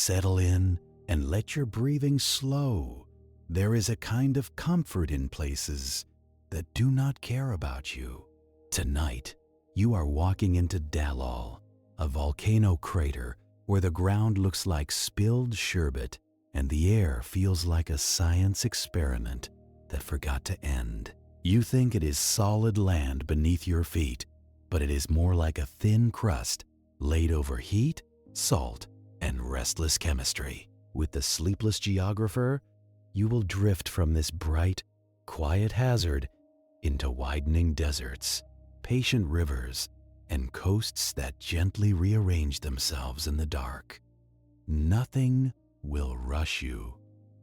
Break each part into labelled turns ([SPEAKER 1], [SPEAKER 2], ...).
[SPEAKER 1] settle in and let your breathing slow. There is a kind of comfort in places that do not care about you. Tonight, you are walking into Dallol, a volcano crater where the ground looks like spilled sherbet and the air feels like a science experiment that forgot to end. You think it is solid land beneath your feet, but it is more like a thin crust laid over heat, salt, and restless chemistry. With the Sleepless Geographer, you will drift from this bright, quiet hazard into widening deserts, patient rivers, and coasts that gently rearrange themselves in the dark. Nothing will rush you.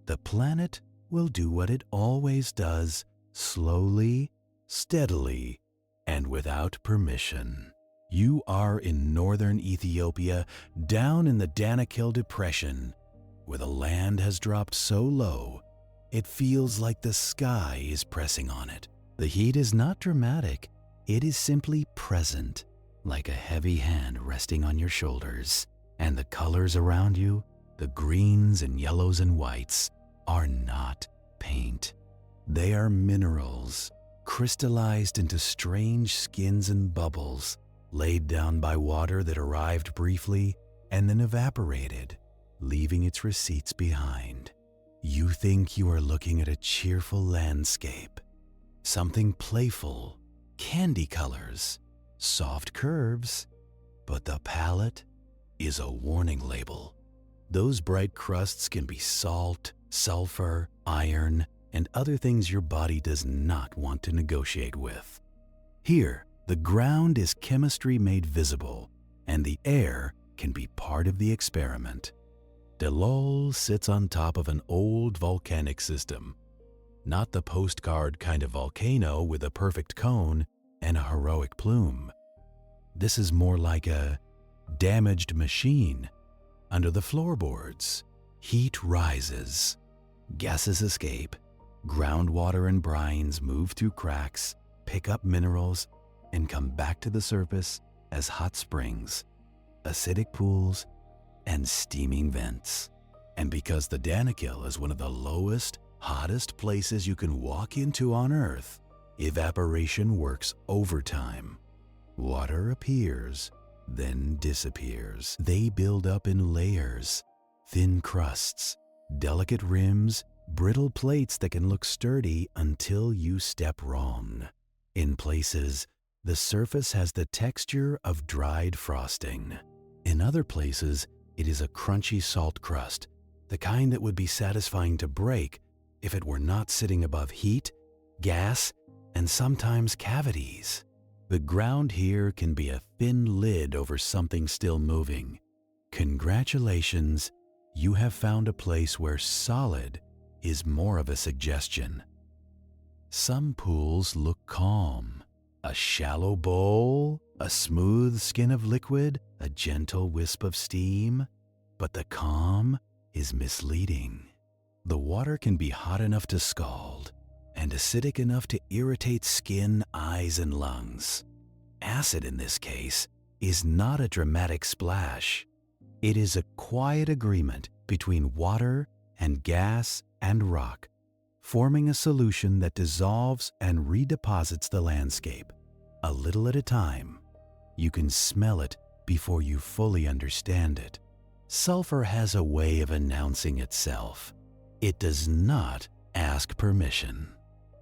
[SPEAKER 1] The planet will do what it always does, slowly, steadily, and without permission. You are in northern Ethiopia, down in the Danakil Depression, where the land has dropped so low, it feels like the sky is pressing on it. The heat is not dramatic, it is simply present, like a heavy hand resting on your shoulders. And the colors around you, the greens and yellows and whites, are not paint. They are minerals, crystallized into strange skins and bubbles, laid down by water that arrived briefly and then evaporated, leaving its receipts behind. You think you are looking at a cheerful landscape, something playful, candy colors, soft curves, but the palette is a warning label. Those bright crusts can be salt, sulfur, iron, and other things your body does not want to negotiate with. Here, the ground is chemistry made visible, and the air can be part of the experiment. Dallol sits on top of an old volcanic system, not the postcard kind of volcano with a perfect cone and a heroic plume. This is more like a damaged machine. Under the floorboards, heat rises, gases escape, groundwater and brines move through cracks, pick up minerals, and come back to the surface as hot springs, acidic pools, and steaming vents. And because the Danakil is one of the lowest, hottest places you can walk into on Earth, evaporation works overtime. Water appears, then disappears. They build up in layers, thin crusts, delicate rims, brittle plates that can look sturdy until you step wrong. In places, the surface has the texture of dried frosting. In other places, it is a crunchy salt crust, the kind that would be satisfying to break if it were not sitting above heat, gas, and sometimes cavities. The ground here can be a thin lid over something still moving. Congratulations, you have found a place where solid is more of a suggestion. Some pools look calm. A shallow bowl, a smooth skin of liquid, a gentle wisp of steam. But the calm is misleading. The water can be hot enough to scald and acidic enough to irritate skin, eyes, and lungs. Acid in this case is not a dramatic splash. It is a quiet agreement between water and gas and rock, forming a solution that dissolves and redeposits the landscape. A little at a time, you can smell it before you fully understand it. Sulfur has a way of announcing itself. It does not ask permission.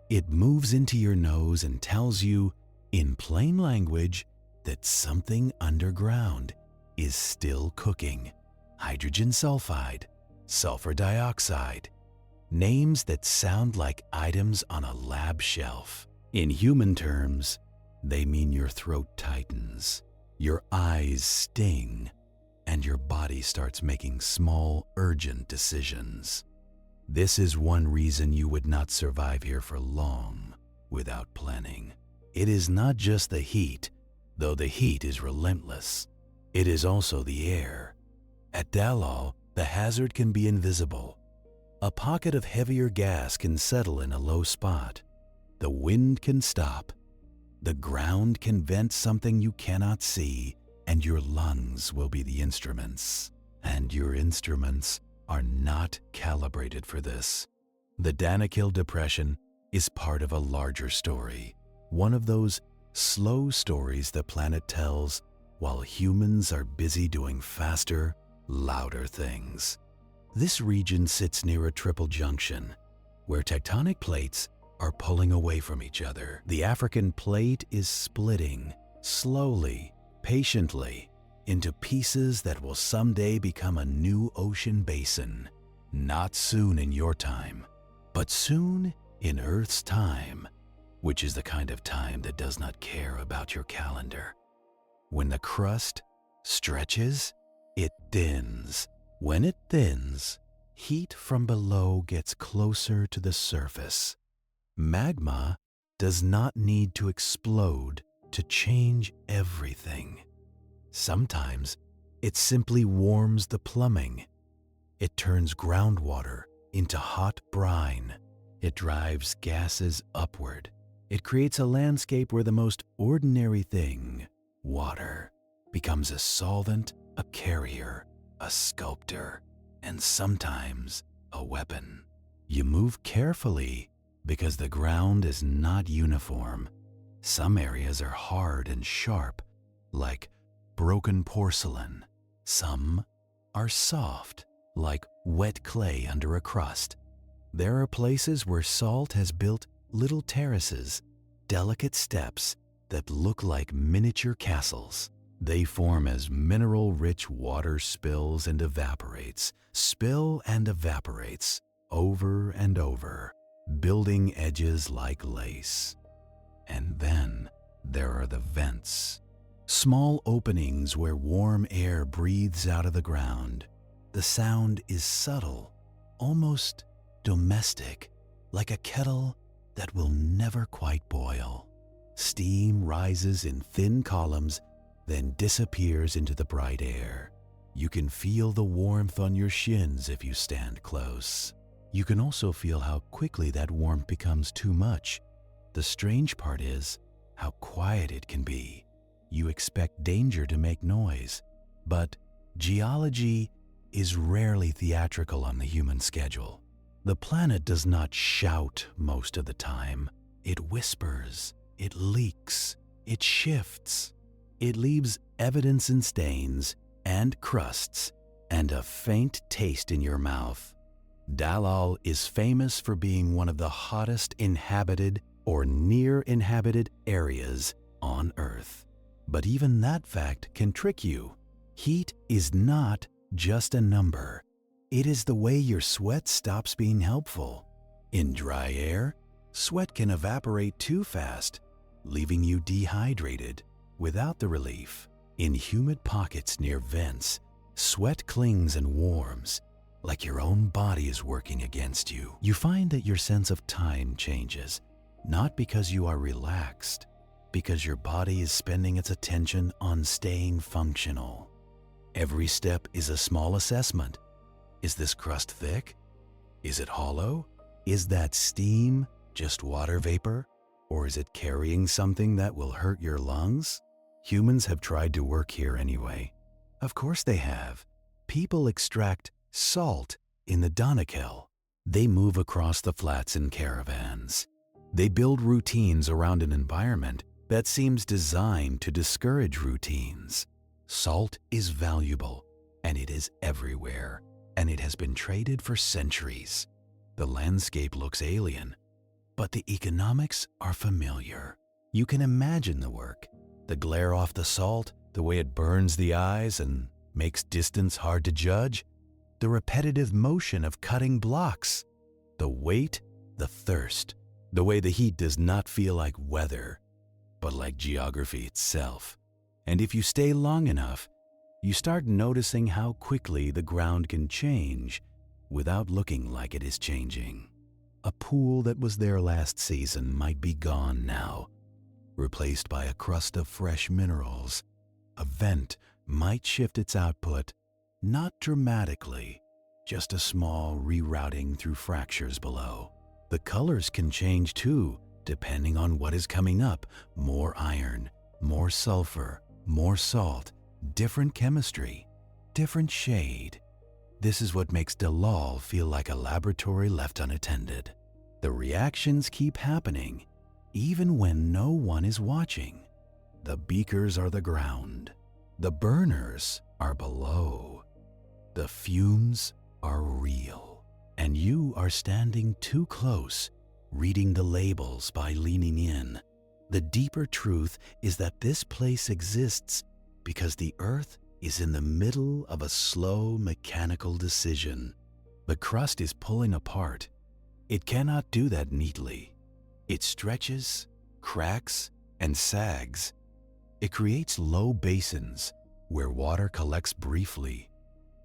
[SPEAKER 1] It moves into your nose and tells you, in plain language, that something underground is still cooking. Hydrogen sulfide, sulfur dioxide, names that sound like items on a lab shelf. In human terms, they mean your throat tightens, your eyes sting, and your body starts making small, urgent decisions. This is one reason you would not survive here for long without planning. It is not just the heat, though the heat is relentless. It is also the air. At Dallol, the hazard can be invisible. A pocket of heavier gas can settle in a low spot. The wind can stop. The ground can vent something you cannot see, and your lungs will be the instruments. and your instruments are not calibrated for this. The Danakil Depression is part of a larger story, one of those slow stories the planet tells while humans are busy doing faster, louder things. This region sits near a triple junction, where tectonic plates are pulling away from each other. The African plate is splitting, slowly, patiently, into pieces that will someday become a new ocean basin. Not soon in your time, but soon in Earth's time, which is the kind of time that does not care about your calendar. When the crust stretches, it thins. When it thins, heat from below gets closer to the surface. Magma does not need to explode to change everything. Sometimes it simply warms the plumbing. It turns groundwater into hot brine. It drives gases upward. It creates a landscape where the most ordinary thing, water, becomes a solvent, a carrier, a sculptor, and sometimes a weapon. You move carefully because the ground is not uniform. Some areas are hard and sharp, like broken porcelain. Some are soft, like wet clay under a crust. There are places where salt has built little terraces, delicate steps that look like miniature castles. They form as mineral-rich water spills and evaporates, over and over, building edges like lace. And then there are the vents, small openings where warm air breathes out of the ground. The sound is subtle, almost domestic, like a kettle that will never quite boil. Steam rises in thin columns, then disappears into the bright air. You can feel the warmth on your shins if you stand close. You can also feel how quickly that warmth becomes too much. The strange part is how quiet it can be. You expect danger to make noise, but geology is rarely theatrical on the human schedule. The planet does not shout most of the time. It whispers, it leaks, it shifts. It leaves evidence in stains and crusts and a faint taste in your mouth. Dallol is famous for being one of the hottest inhabited or near-inhabited areas on Earth. But even that fact can trick you. Heat is not just a number. It is the way your sweat stops being helpful. In dry air, sweat can evaporate too fast, leaving you dehydrated without the relief. In humid pockets near vents, sweat clings and warms, like your own body is working against you. You find that your sense of time changes, not because you are relaxed, because your body is spending its attention on staying functional. Every step is a small assessment. Is this crust thick? Is it hollow? Is that steam just water vapor? Or is it carrying something that will hurt your lungs? Humans have tried to work here anyway. Of course they have. People extract salt in the Danakil. They move across the flats in caravans. They build routines around an environment that seems designed to discourage routines. Salt is valuable, and it is everywhere, and it has been traded for centuries. The landscape looks alien, but the economics are familiar. You can imagine the work, the glare off the salt, the way it burns the eyes and makes distance hard to judge, the repetitive motion of cutting blocks, the weight, the thirst, the way the heat does not feel like weather, but like geography itself. And if you stay long enough, you start noticing how quickly the ground can change without looking like it is changing. A pool that was there last season might be gone now, replaced by a crust of fresh minerals. A vent might shift its output, not dramatically, just a small rerouting through fractures below. The colors can change too, depending on what is coming up. More iron, more sulfur, more salt, different chemistry. different shade. This is what makes Dallol feel like a laboratory left unattended. The reactions keep happening, even when no one is watching. The beakers are the ground. The burners are below. The fumes are real. And you are standing too close, reading the labels by leaning in. The deeper truth is that this place exists because the Earth is in the middle of a slow mechanical decision. The crust is pulling apart. It cannot do that neatly. It stretches, cracks, and sags. It creates low basins where water collects briefly,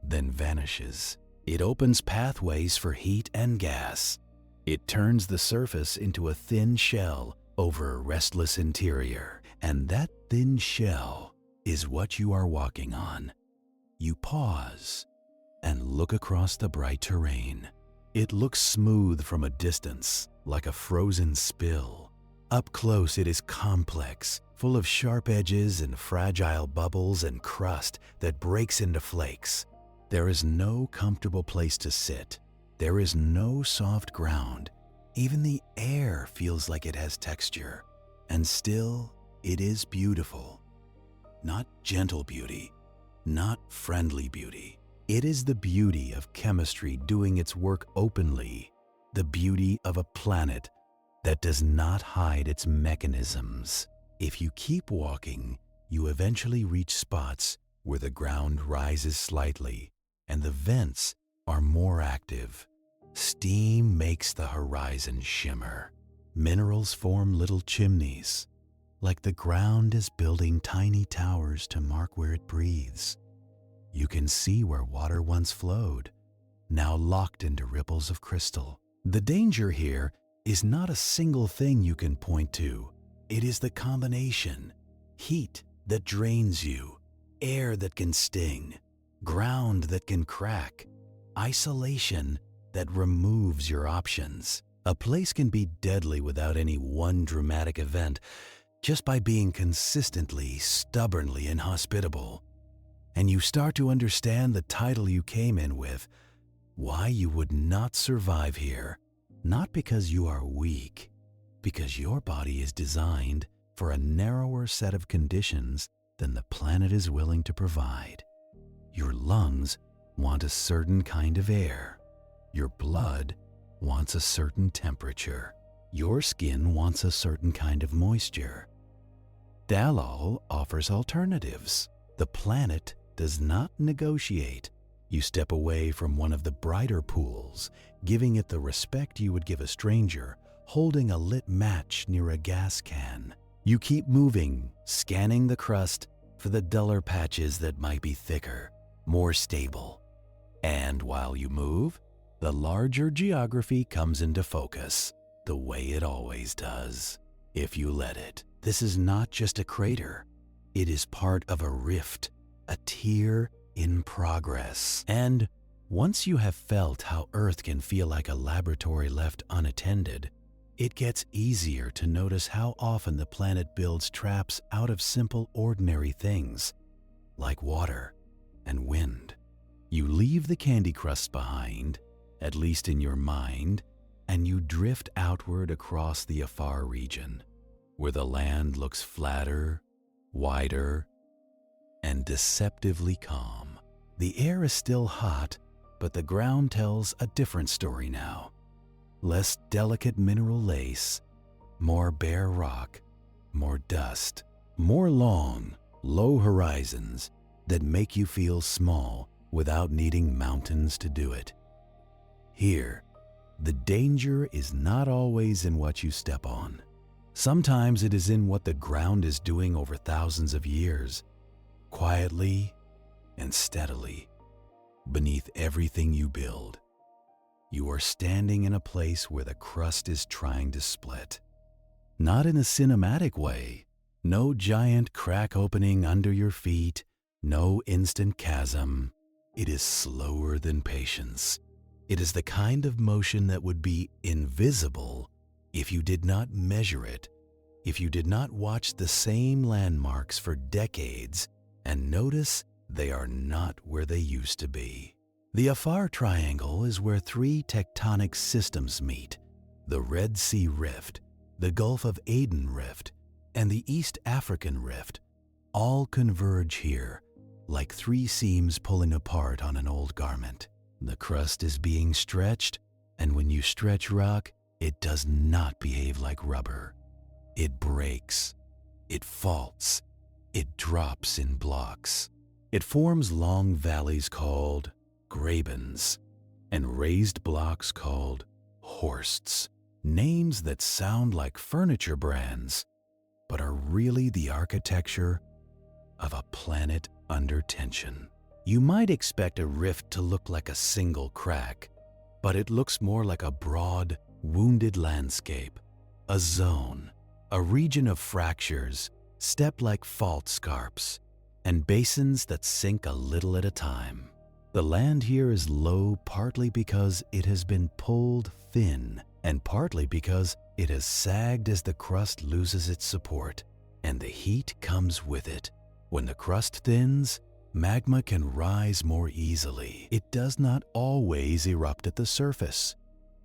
[SPEAKER 1] then vanishes. It opens pathways for heat and gas. It turns the surface into a thin shell over a restless interior, and that thin shell is what you are walking on. You pause and look across the bright terrain. It looks smooth from a distance, like a frozen spill. Up close, it is complex, full of sharp edges and fragile bubbles and crust that breaks into flakes. There is no comfortable place to sit. There is no soft ground. Even the air feels like it has texture. And still, it is beautiful. Not gentle beauty, not friendly beauty. It is the beauty of chemistry doing its work openly, the beauty of a planet that does not hide its mechanisms. If you keep walking, you eventually reach spots where the ground rises slightly and the vents are more active. Steam makes the horizon shimmer. Minerals form little chimneys, like the ground is building tiny towers to mark where it breathes. You can see where water once flowed, now locked into ripples of crystal. The danger here is not a single thing you can point to. It is the combination: heat that drains you, air that can sting, ground that can crack, isolation that removes your options. A place can be deadly without any one dramatic event, just by being consistently, stubbornly inhospitable. And you start to understand the title you came in with, why you would not survive here. Not because you are weak, because your body is designed for a narrower set of conditions than the planet is willing to provide. Your lungs want a certain kind of air. Your blood wants a certain temperature. Your skin wants a certain kind of moisture. Dallol offers alternatives. The planet does not negotiate. You step away from one of the brighter pools, giving it the respect you would give a stranger holding a lit match near a gas can. You keep moving, scanning the crust for the duller patches that might be thicker, more stable. And while you move, the larger geography comes into focus, the way it always does, if you let it. This is not just a crater. It is part of a rift, a tear in progress. And once you have felt how Earth can feel like a laboratory left unattended, it gets easier to notice how often the planet builds traps out of simple, ordinary things, like water and wind. You leave the candy crusts behind, at least in your mind, and you drift outward across the Afar region, where the land looks flatter, wider, and deceptively calm. The air is still hot, but the ground tells a different story now. Less delicate mineral lace, more bare rock, more dust, more long, low horizons that make you feel small without needing mountains to do it. Here, the danger is not always in what you step on. Sometimes it is in what the ground is doing over thousands of years, quietly and steadily, beneath everything you build. You are standing in a place where the crust is trying to split. Not in a cinematic way. No giant crack opening under your feet, no instant chasm. It is slower than patience. It is the kind of motion that would be invisible if you did not measure it, if you did not watch the same landmarks for decades and notice they are not where they used to be. The Afar Triangle is where three tectonic systems meet: the Red Sea Rift, the Gulf of Aden Rift, and the East African Rift. All converge here, like three seams pulling apart on an old garment. The crust is being stretched, and when you stretch rock, it does not behave like rubber. It breaks, it faults, it drops in blocks. It forms long valleys called grabens and raised blocks called horsts, names that sound like furniture brands, but are really the architecture of a planet under tension. You might expect a rift to look like a single crack, but it looks more like a broad, wounded landscape, a zone, a region of fractures, step-like fault scarps, and basins that sink a little at a time. The land here is low partly because it has been pulled thin, and partly because it has sagged as the crust loses its support, and the heat comes with it. When the crust thins, magma can rise more easily. It does not always erupt at the surface.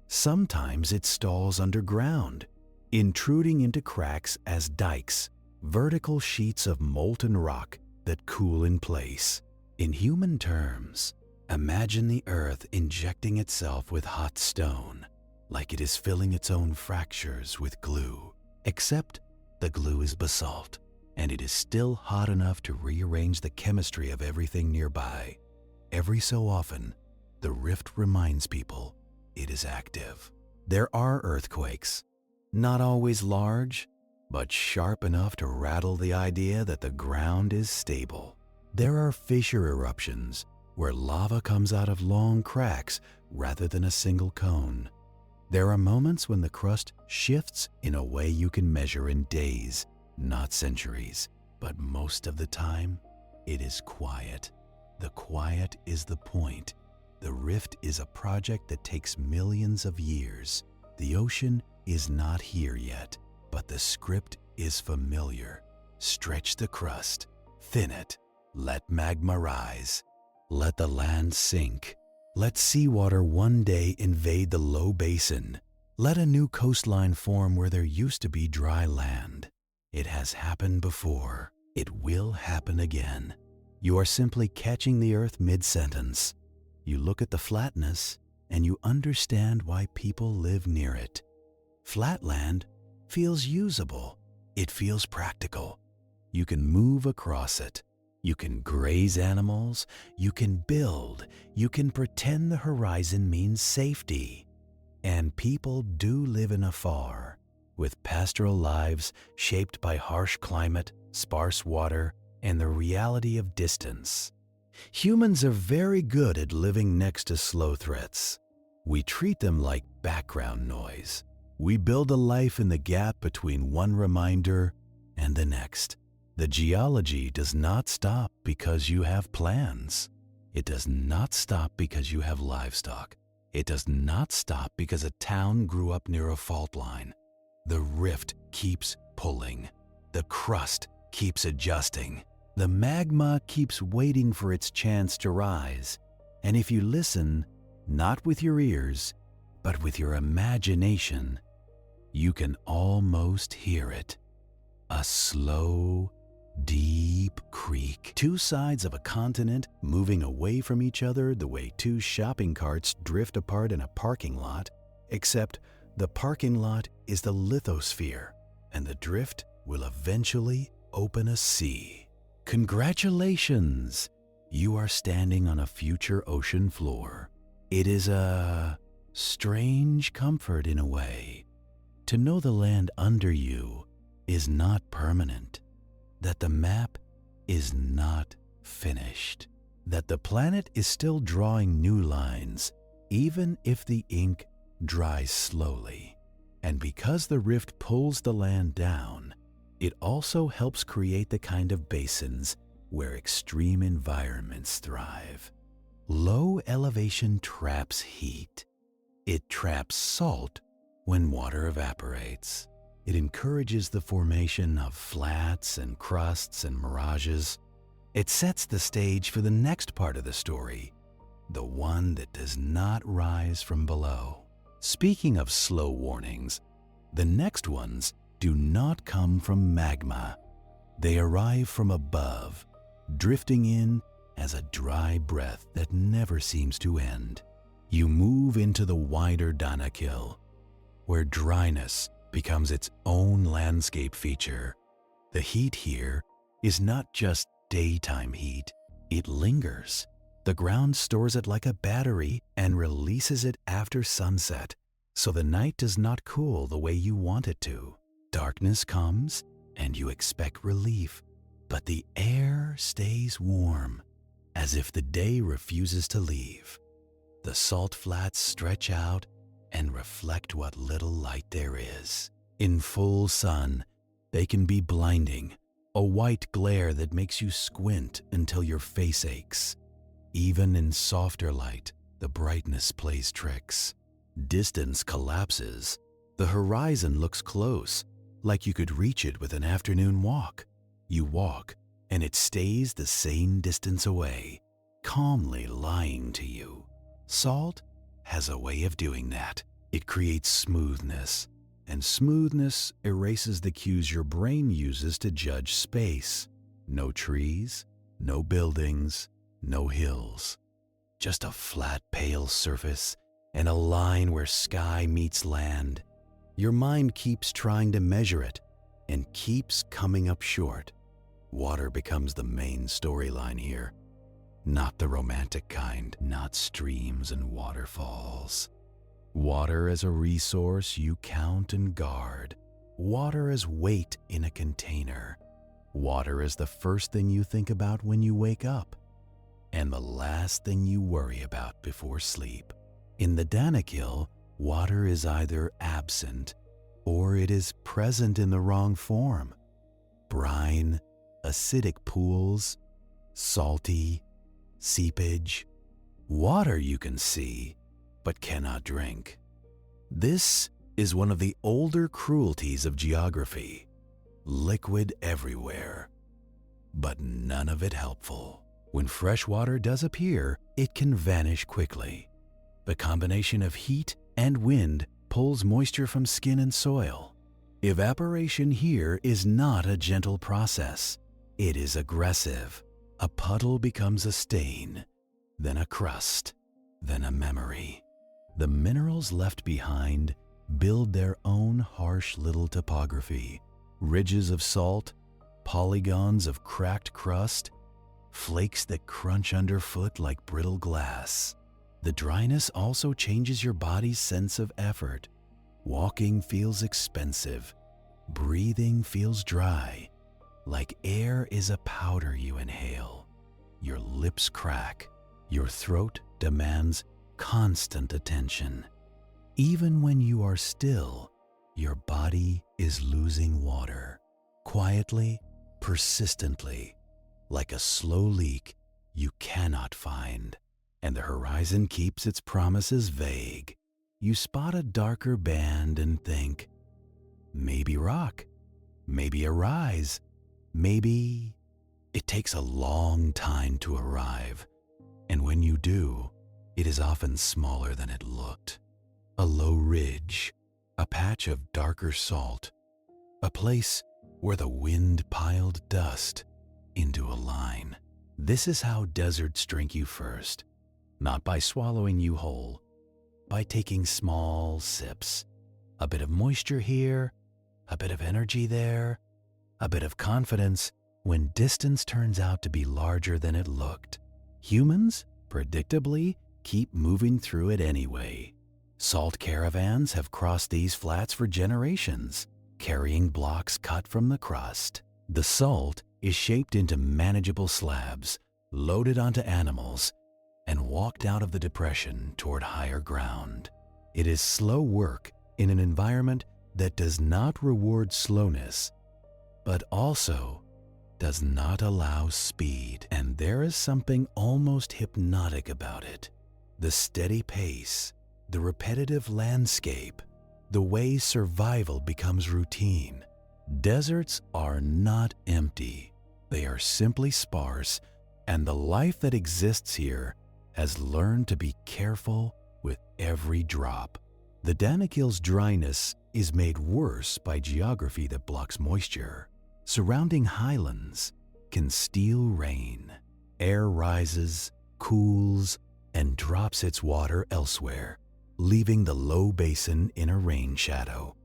[SPEAKER 1] Sometimes it stalls underground, intruding into cracks as dikes, vertical sheets of molten rock that cool in place. In human terms, imagine the earth injecting itself with hot stone, like it is filling its own fractures with glue. Except the glue is basalt, and it is still hot enough to rearrange the chemistry of everything nearby. Every so often, the rift reminds people it is active. There are earthquakes, not always large, but sharp enough to rattle the idea that the ground is stable. There are fissure eruptions where lava comes out of long cracks rather than a single cone. There are moments when the crust shifts in a way you can measure in days, not centuries, but most of the time, it is quiet. The quiet is the point. The rift is a project that takes millions of years. The ocean is not here yet, but the script is familiar. Stretch the crust, thin it, let magma rise, let the land sink. Let seawater one day invade the low basin. Let a new coastline form where there used to be dry land. It has happened before. It will happen again. You are simply catching the earth mid-sentence. You look at the flatness and you understand why people live near it. Flat land feels usable. It feels practical. You can move across it. You can graze animals. You can build. You can pretend the horizon means safety. And people do live in Afar, with pastoral lives shaped by harsh climate, sparse water, and the reality of distance. Humans are very good at living next to slow threats. We treat them like background noise. We build a life in the gap between one reminder and the next. The geology does not stop because you have plans. It does not stop because you have livestock. It does not stop because a town grew up near a fault line. The rift keeps pulling. The crust keeps adjusting. The magma keeps waiting for its chance to rise. And if you listen, not with your ears, but with your imagination, you can almost hear it. A slow, deep creak. Two sides of a continent moving away from each other the way two shopping carts drift apart in a parking lot, except the parking lot is the lithosphere, and the drift will eventually open a sea. Congratulations! You are standing on a future ocean floor. It is a strange comfort in a way to know the land under you is not permanent, that the map is not finished, that the planet is still drawing new lines, even if the ink dries slowly. And because the rift pulls the land down, it also helps create the kind of basins where extreme environments thrive. Low elevation traps heat. It traps salt when water evaporates. It encourages the formation of flats and crusts and mirages. It sets the stage for the next part of the story, the one that does not rise from below. Speaking of slow warnings, the next ones do not come from magma. They arrive from above, drifting in as a dry breath that never seems to end. You move into the wider Danakil, where dryness becomes its own landscape feature. The heat here is not just daytime heat, it lingers. The ground stores it like a battery and releases it after sunset, so the night does not cool the way you want it to. Darkness comes and you expect relief, but the air stays warm, as if the day refuses to leave. The salt flats stretch out and reflect what little light there is. In full sun, they can be blinding, a white glare that makes you squint until your face aches. Even in softer light, the brightness plays tricks. Distance collapses. The horizon looks close, like you could reach it with an afternoon walk. You walk, and it stays the same distance away, calmly lying to you. Salt has a way of doing that. It creates smoothness, and smoothness erases the cues your brain uses to judge space. No trees, no buildings, no hills. Just a flat, pale surface and a line where sky meets land. Your mind keeps trying to measure it and keeps coming up short. Water becomes the main storyline here. Not the romantic kind, not streams and waterfalls. Water as a resource you count and guard. Water as weight in a container. Water is the first thing you think about when you wake up, and the last thing you worry about before sleep. In the Danakil, water is either absent or it is present in the wrong form. Brine, acidic pools, salty, seepage. Water you can see, but cannot drink. This is one of the older cruelties of geography. Liquid everywhere, but none of it helpful. When fresh water does appear, it can vanish quickly. The combination of heat and wind pulls moisture from skin and soil. Evaporation here is not a gentle process. It is aggressive. A puddle becomes a stain, then a crust, then a memory. The minerals left behind build their own harsh little topography. Ridges of salt, polygons of cracked crust, flakes that crunch underfoot like brittle glass. The dryness also changes your body's sense of effort. Walking feels expensive. Breathing feels dry, like air is a powder you inhale. Your lips crack. Your throat demands constant attention. Even when you are still, your body is losing water. Quietly, persistently, like a slow leak you cannot find. And the horizon keeps its promises vague. You spot a darker band and think, maybe rock, maybe a rise, maybe... It takes a long time to arrive, and when you do, it is often smaller than it looked. A low ridge, a patch of darker salt, a place where the wind piled dust into a line. This is how deserts drink you first. Not by swallowing you whole, by taking small sips. A bit of moisture here, a bit of energy there, a bit of confidence when distance turns out to be larger than it looked. Humans, predictably, keep moving through it anyway. Salt caravans have crossed these flats for generations, carrying blocks cut from the crust. The salt is shaped into manageable slabs, loaded onto animals, and walked out of the depression toward higher ground. It is slow work in an environment that does not reward slowness, but also does not allow speed. And there is something almost hypnotic about it. The steady pace, the repetitive landscape, the way survival becomes routine. Deserts are not empty. They are simply sparse, and the life that exists here has learned to be careful with every drop. The Danakil's dryness is made worse by geography that blocks moisture. Surrounding highlands can steal rain. Air rises, cools, and drops its water elsewhere, leaving the low basin in a rain shadow.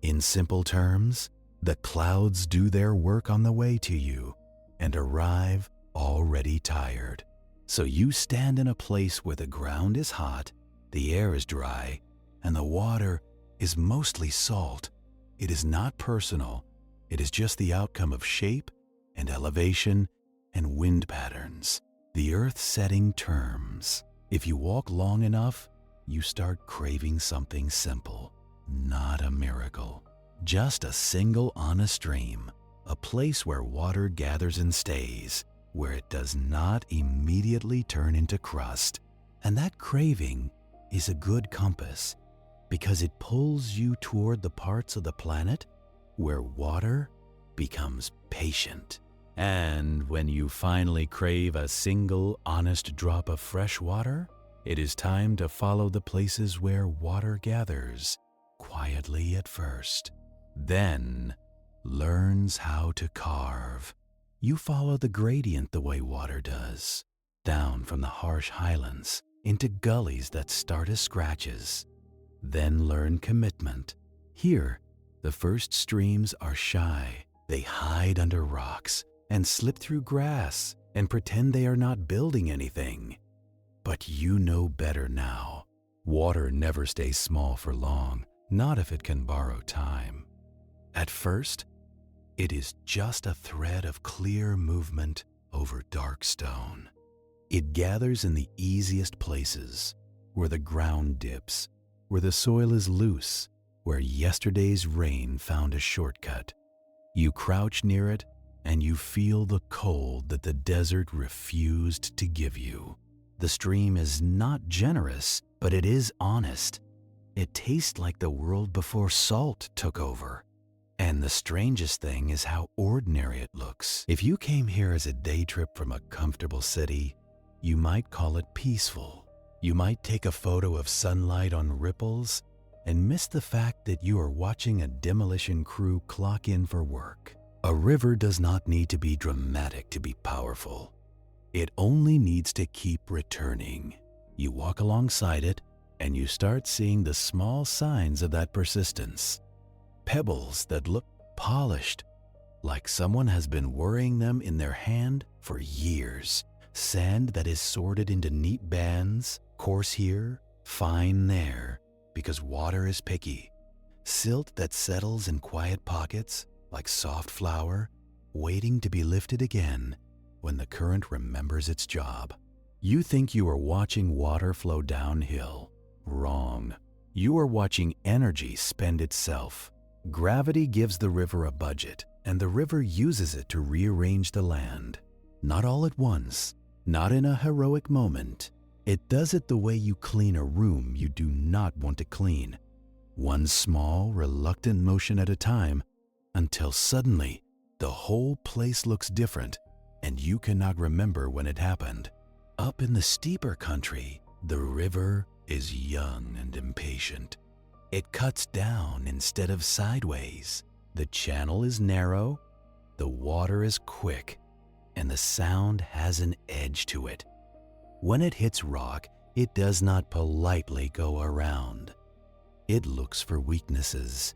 [SPEAKER 1] In simple terms, the clouds do their work on the way to you and arrive already tired. So you stand in a place where the ground is hot, the air is dry, and the water is mostly salt. It is not personal. It is just the outcome of shape and elevation and wind patterns. The earth setting terms. If you walk long enough, you start craving something simple, not a miracle. Just a single honest stream, a place where water gathers and stays, where it does not immediately turn into crust. And that craving is a good compass, because it pulls you toward the parts of the planet where water becomes patient. And when you finally crave a single honest drop of fresh water, it is time to follow the places where water gathers, quietly at first, then learns how to carve. You follow the gradient the way water does, down from the harsh highlands into gullies that start as scratches. Then learn commitment. Here, the first streams are shy. They hide under rocks and slip through grass and pretend they are not building anything. But you know better now. Water never stays small for long, not if it can borrow time. At first, it is just a thread of clear movement over dark stone. It gathers in the easiest places, where the ground dips, where the soil is loose, where yesterday's rain found a shortcut. You crouch near it, and you feel the cold that the desert refused to give you. The stream is not generous, but it is honest. It tastes like the world before salt took over. And the strangest thing is how ordinary it looks. If you came here as a day trip from a comfortable city, you might call it peaceful. You might take a photo of sunlight on ripples and miss the fact that you are watching a demolition crew clock in for work. A river does not need to be dramatic to be powerful. It only needs to keep returning. You walk alongside it, and you start seeing the small signs of that persistence. Pebbles that look polished, like someone has been worrying them in their hand for years. Sand that is sorted into neat bands, coarse here, fine there, because water is picky. Silt that settles in quiet pockets, like soft flour, waiting to be lifted again when the current remembers its job. You think you are watching water flow downhill. Wrong. You are watching energy spend itself. Gravity gives the river a budget, and the river uses it to rearrange the land. Not all at once, not in a heroic moment. It does it the way you clean a room you do not want to clean. One small, reluctant motion at a time, until suddenly the whole place looks different, and you cannot remember when it happened. Up in the steeper country, the river is young and impatient. It cuts down instead of sideways. The channel is narrow, the water is quick, and the sound has an edge to it. When it hits rock, it does not politely go around. It looks for weaknesses,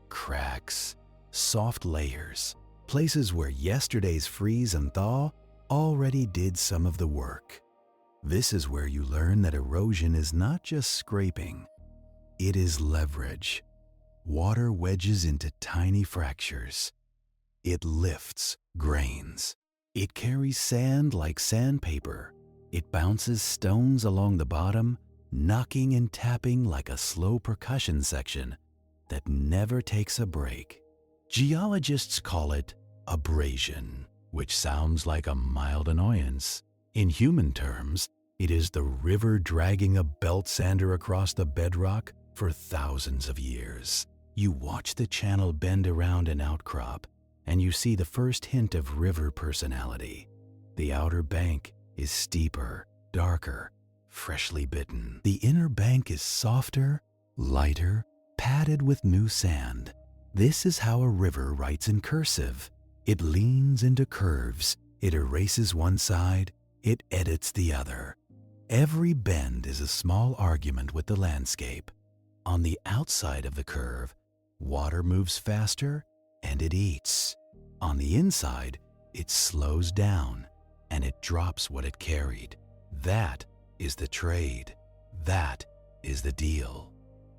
[SPEAKER 1] cracks, soft layers, places where yesterday's freeze and thaw already did some of the work. This is where you learn that erosion is not just scraping, it is leverage. Water wedges into tiny fractures. It lifts grains. It carries sand like sandpaper. It bounces stones along the bottom, knocking and tapping like a slow percussion section that never takes a break. Geologists call it abrasion, which sounds like a mild annoyance. In human terms, it is the river dragging a belt sander across the bedrock for thousands of years. You watch the channel bend around an outcrop, and you see the first hint of river personality. The outer bank is steeper, darker, freshly bitten. The inner bank is softer, lighter, padded with new sand. This is how a river writes in cursive. It leans into curves, it erases one side, it edits the other. Every bend is a small argument with the landscape. On the outside of the curve, water moves faster and it eats. On the inside, it slows down and it drops what it carried. That is the trade. That is the deal.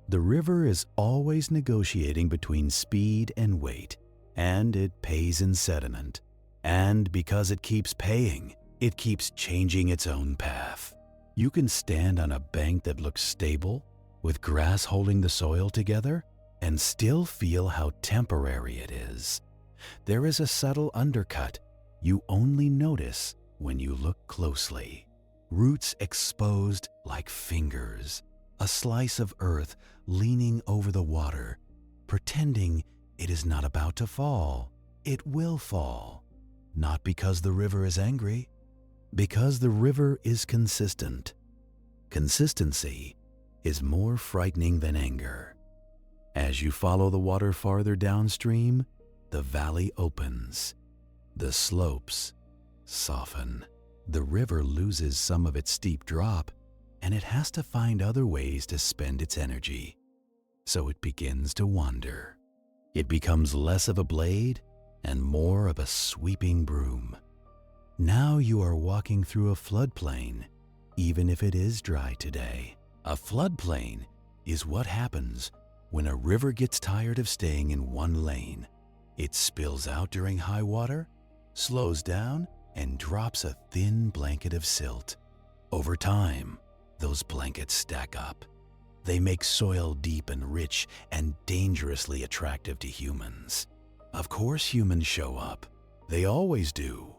[SPEAKER 1] The river is always negotiating between speed and weight, and it pays in sediment. And because it keeps paying, it keeps changing its own path. You can stand on a bank that looks stable, with grass holding the soil together, and still feel how temporary it is. There is a subtle undercut you only notice when you look closely. Roots exposed like fingers, a slice of earth leaning over the water, pretending it is not about to fall. It will fall. Not because the river is angry, because the river is consistent. Consistency is more frightening than anger. As you follow the water farther downstream, the valley opens. The slopes soften. The river loses some of its steep drop, and it has to find other ways to spend its energy. So it begins to wander. It becomes less of a blade and more of a sweeping broom. Now you are walking through a floodplain, even if it is dry today. A floodplain is what happens when a river gets tired of staying in one lane. It spills out during high water, slows down, and drops a thin blanket of silt. Over time, those blankets stack up. They make soil deep and rich and dangerously attractive to humans. Of course humans show up. They always do.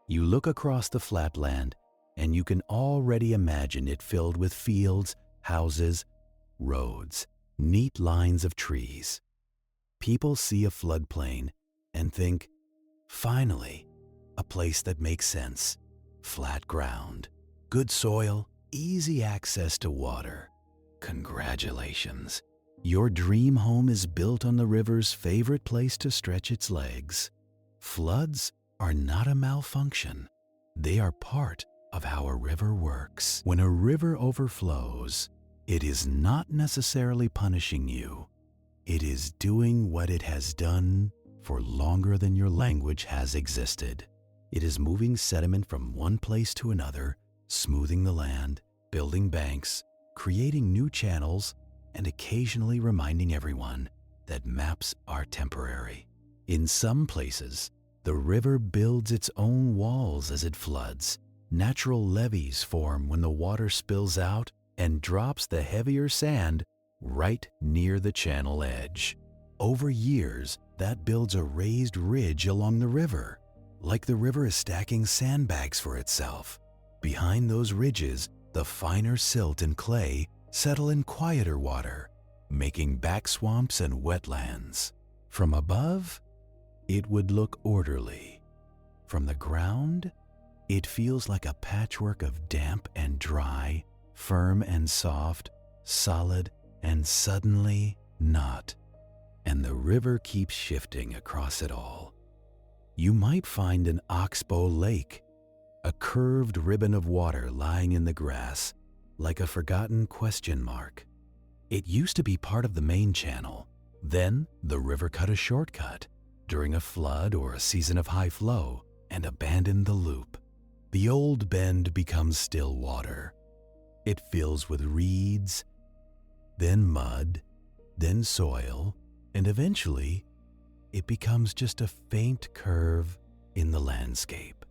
[SPEAKER 1] You look across the flatland and you can already imagine it filled with fields, houses, roads, neat lines of trees. People see a floodplain and think, finally, a place that makes sense. Flat ground, good soil, easy access to water. Congratulations. Your dream home is built on the river's favorite place to stretch its legs. Floods are not a malfunction. They are part of how a river works. When a river overflows, it is not necessarily punishing you. It is doing what it has done for longer than your language has existed. It is moving sediment from one place to another, smoothing the land, building banks, creating new channels, and occasionally reminding everyone that maps are temporary. In some places, the river builds its own walls as it floods. Natural levees form when the water spills out and drops the heavier sand right near the channel edge. Over years, that builds a raised ridge along the river, like the river is stacking sandbags for itself. Behind those ridges, the finer silt and clay settle in quieter water, making back swamps and wetlands. From above, it would look orderly. From the ground, it feels like a patchwork of damp and dry, firm and soft, solid and suddenly not. And the river keeps shifting across it all. You might find an oxbow lake, a curved ribbon of water lying in the grass, like a forgotten question mark. It used to be part of the main channel. Then the river cut a shortcut during a flood or a season of high flow and abandoned the loop. The old bend becomes still water. It fills with reeds, then mud, then soil, and eventually it becomes just a faint curve in the landscape.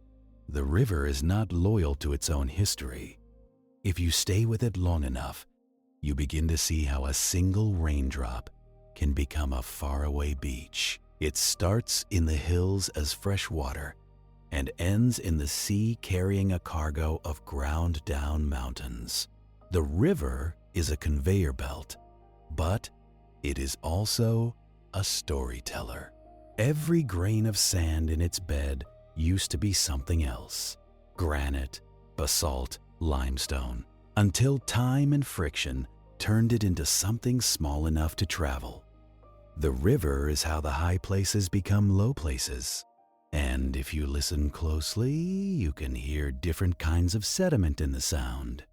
[SPEAKER 1] The river is not loyal to its own history. If you stay with it long enough, you begin to see how a single raindrop can become a faraway beach. It starts in the hills as fresh water and ends in the sea carrying a cargo of ground-down mountains. The river is a conveyor belt, but it is also a storyteller. Every grain of sand in its bed used to be something else: granite, basalt, limestone, until time and friction turned it into something small enough to travel. The river is how the high places become low places. And if you listen closely, you can hear different kinds of sediment in the sound.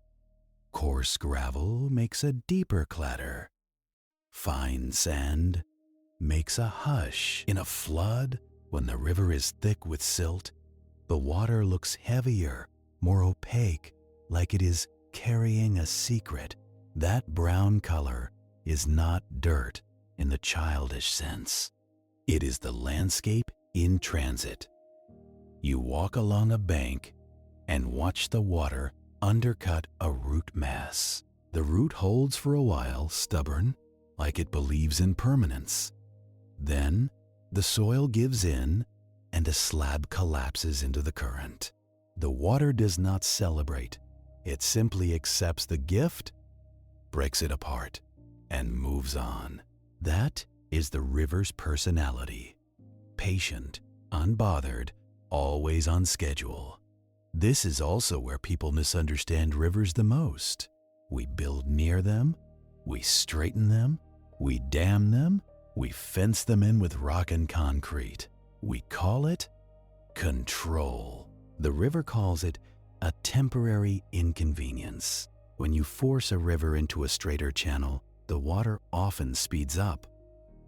[SPEAKER 1] Coarse gravel makes a deeper clatter. Fine sand makes a hush. In a flood, when the river is thick with silt, the water looks heavier, more opaque, like it is carrying a secret. That brown color is not dirt in the childish sense. It is the landscape in transit. You walk along a bank and watch the water undercut a root mass. The root holds for a while, stubborn, like it believes in permanence. Then the soil gives in and a slab collapses into the current. The water does not celebrate. It simply accepts the gift, breaks it apart, and moves on. That is the river's personality. Patient, unbothered, always on schedule. This is also where people misunderstand rivers the most. We build near them, we straighten them, we dam them, we fence them in with rock and concrete. We call it control. The river calls it a temporary inconvenience. When you force a river into a straighter channel, the water often speeds up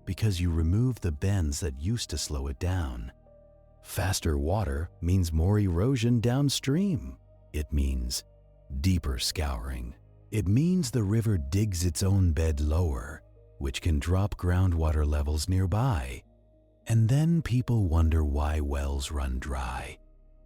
[SPEAKER 1] because you remove the bends that used to slow it down. Faster water means more erosion downstream. It means deeper scouring. It means the river digs its own bed lower, which can drop groundwater levels nearby. And then people wonder why wells run dry,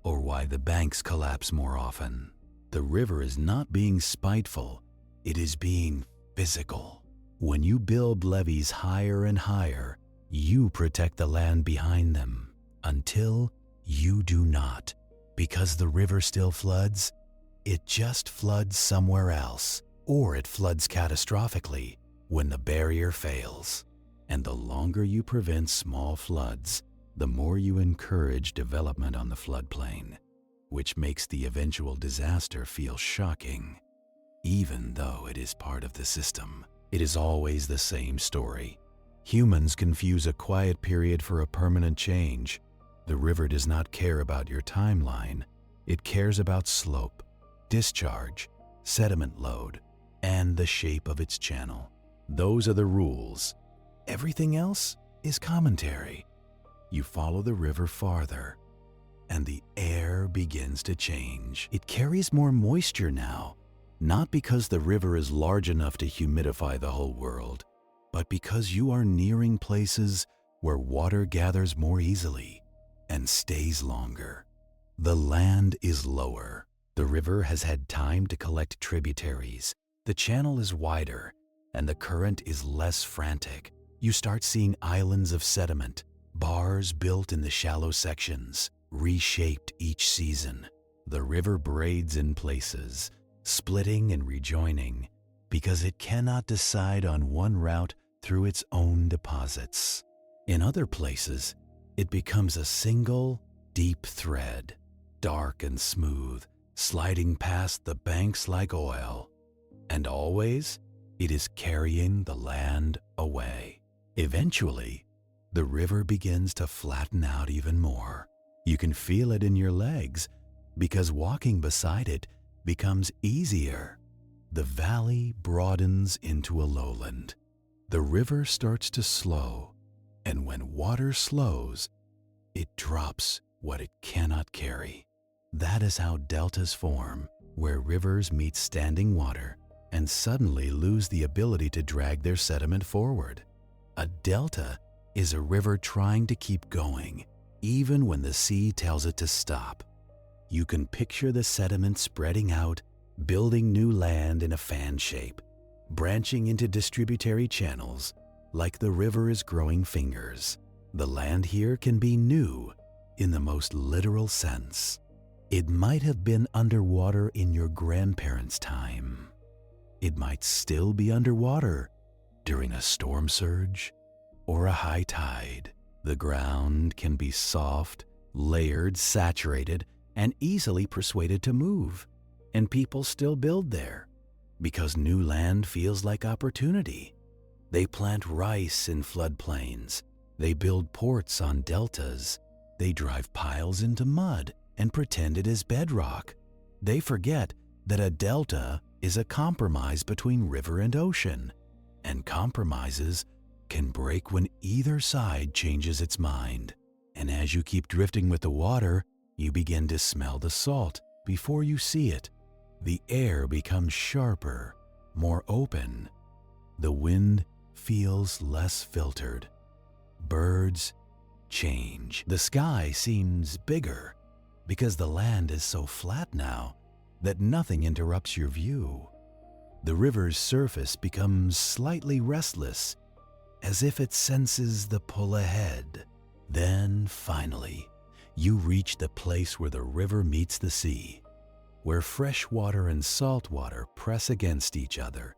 [SPEAKER 1] or why the banks collapse more often. The river is not being spiteful, it is being physical. When you build levees higher and higher, you protect the land behind them until you do not. Because the river still floods, it just floods somewhere else, or it floods catastrophically when the barrier fails. And the longer you prevent small floods, the more you encourage development on the floodplain, which makes the eventual disaster feel shocking. Even though it is part of the system, it is always the same story. Humans confuse a quiet period for a permanent change. The river does not care about your timeline. It cares about slope, discharge, sediment load, and the shape of its channel. Those are the rules. Everything else is commentary. You follow the river farther, and the air begins to change. It carries more moisture now, not because the river is large enough to humidify the whole world, but because you are nearing places where water gathers more easily and stays longer. The land is lower. The river has had time to collect tributaries. The channel is wider, and the current is less frantic. You start seeing islands of sediment, bars built in the shallow sections, reshaped each season. The river braids in places, splitting and rejoining, because it cannot decide on one route through its own deposits. In other places, it becomes a single, deep thread, dark and smooth, sliding past the banks like oil. And always, it is carrying the land away. Eventually, the river begins to flatten out even more. You can feel it in your legs because walking beside it becomes easier. The valley broadens into a lowland. The river starts to slow, and when water slows, it drops what it cannot carry. That is how deltas form, where rivers meet standing water and suddenly lose the ability to drag their sediment forward. A delta is a river trying to keep going, even when the sea tells it to stop. You can picture the sediment spreading out, building new land in a fan shape, branching into distributary channels like the river is growing fingers. The land here can be new in the most literal sense. It might have been underwater in your grandparents' time. It might still be underwater during a storm surge or a high tide. The ground can be soft, layered, saturated, and easily persuaded to move, and people still build there because new land feels like opportunity. They plant rice in floodplains. They build ports on deltas. They drive piles into mud and pretend it is bedrock. They forget that a delta is a compromise between river and ocean, and compromises can break when either side changes its mind. And as you keep drifting with the water, you begin to smell the salt before you see it. The air becomes sharper, more open. The wind feels less filtered. Birds change. The sky seems bigger because the land is so flat now that nothing interrupts your view. The river's surface becomes slightly restless, as if it senses the pull ahead. Then, finally, you reach the place where the river meets the sea, where fresh water and salt water press against each other,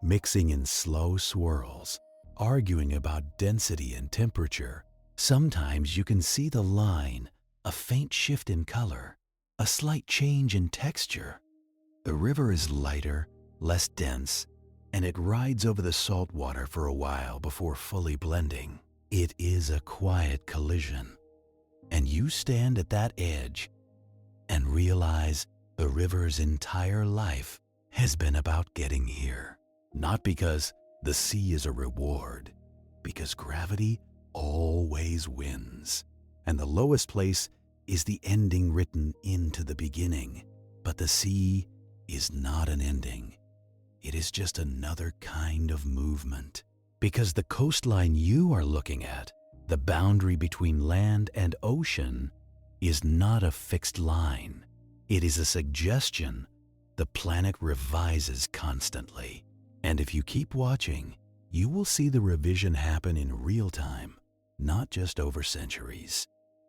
[SPEAKER 1] mixing in slow swirls, arguing about density and temperature. Sometimes you can see the line, a faint shift in color, a slight change in texture. The river is lighter, less dense, and it rides over the salt water for a while before fully blending. It is a quiet collision, and you stand at that edge and realize the river's entire life has been about getting here. Not because the sea is a reward, because gravity always wins, and the lowest place is the ending written into the beginning. But the sea is not an ending. It is just another kind of movement. Because the coastline you are looking at, the boundary between land and ocean, is not a fixed line. It is a suggestion the planet revises constantly. And if you keep watching, you will see the revision happen in real time, not just over centuries.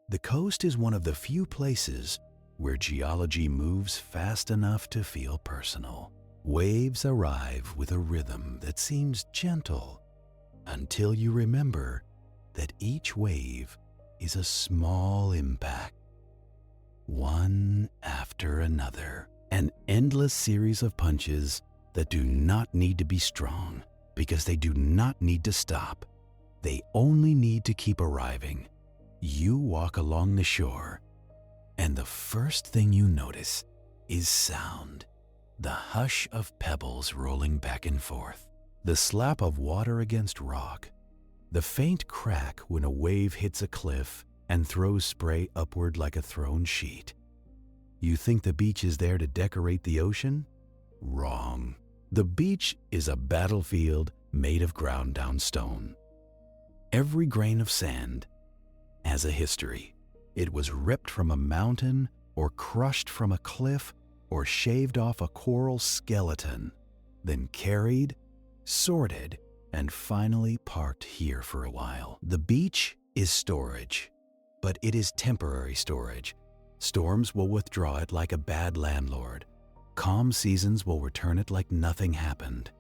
[SPEAKER 1] The coast is one of the few places where geology moves fast enough to feel personal. Waves arrive with a rhythm that seems gentle until you remember that each wave is a small impact, one after another, an endless series of punches that do not need to be strong because they do not need to stop. They only need to keep arriving. You walk along the shore, and the first thing you notice is sound. The hush of pebbles rolling back and forth, the slap of water against rock, the faint crack when a wave hits a cliff and throws spray upward like a thrown sheet. You think the beach is there to decorate the ocean? Wrong. The beach is a battlefield made of ground down stone. Every grain of sand has a history. It was ripped from a mountain, or crushed from a cliff, or shaved off a coral skeleton, then carried, sorted, and finally parked here for a while. The beach is storage, but it is temporary storage. Storms will withdraw it like a bad landlord. Calm seasons will return it like nothing happened.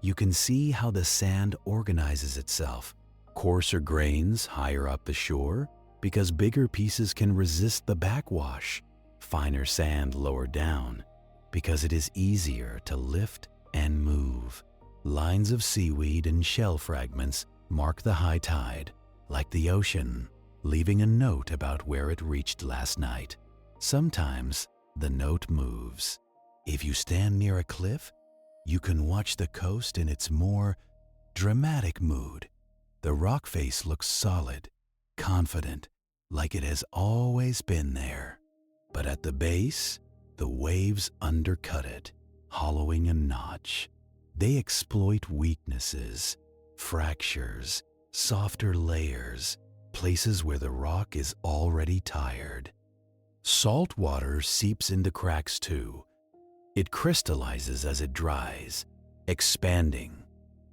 [SPEAKER 1] You can see how the sand organizes itself. Coarser grains higher up the shore because bigger pieces can resist the backwash. Finer sand lower down because it is easier to lift and move. Lines of seaweed and shell fragments mark the high tide, like the ocean, leaving a note about where it reached last night. Sometimes the note moves. If you stand near a cliff, you can watch the coast in its more dramatic mood. The rock face looks solid, confident, like it has always been there. But at the base, the waves undercut it, hollowing a notch. They exploit weaknesses, fractures, softer layers, places where the rock is already tired. Salt water seeps into cracks too. It crystallizes as it dries, expanding,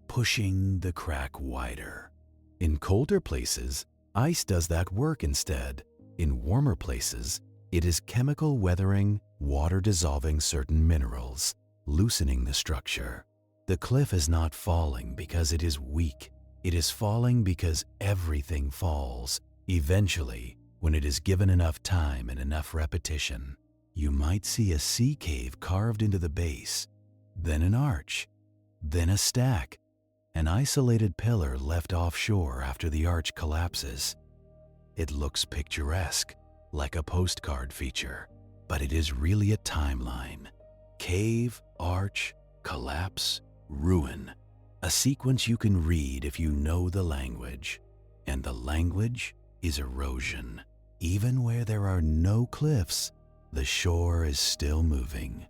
[SPEAKER 1] pushing the crack wider. In colder places, ice does that work instead. In warmer places, it is chemical weathering, water dissolving certain minerals, loosening the structure. The cliff is not falling because it is weak. It is falling because everything falls. Eventually, when it is given enough time and enough repetition, you might see a sea cave carved into the base, then an arch, then a stack, an isolated pillar left offshore after the arch collapses. It looks picturesque, like a postcard feature, but it is really a timeline. Cave, arch, collapse, ruin. A sequence you can read if you know the language. And the language is erosion. Even where there are no cliffs, the shore is still moving.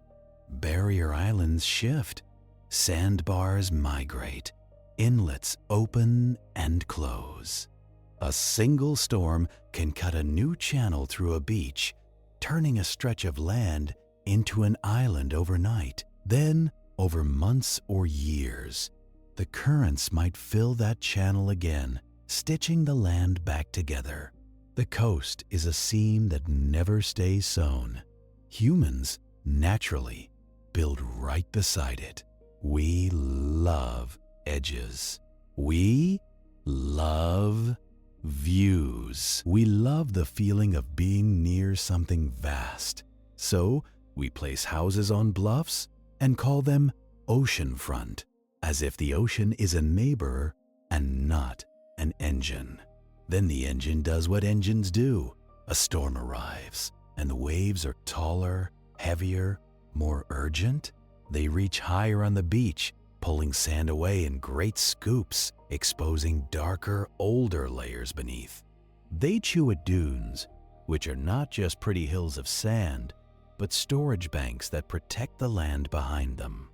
[SPEAKER 1] Barrier islands shift. Sandbars migrate. Inlets open and close. A single storm can cut a new channel through a beach, turning a stretch of land into an island overnight. Then, over months or years, the currents might fill that channel again, stitching the land back together. The coast is a seam that never stays sewn. Humans, naturally, build right beside it. We love edges. We love views. We love the feeling of being near something vast. So, we place houses on bluffs and call them oceanfront, as if the ocean is a neighbor and not an engine. Then the engine does what engines do. A storm arrives, and the waves are taller, heavier, more urgent. They reach higher on the beach, pulling sand away in great scoops, exposing darker, older layers beneath. They chew at dunes, which are not just pretty hills of sand, but storage banks that protect the land behind them.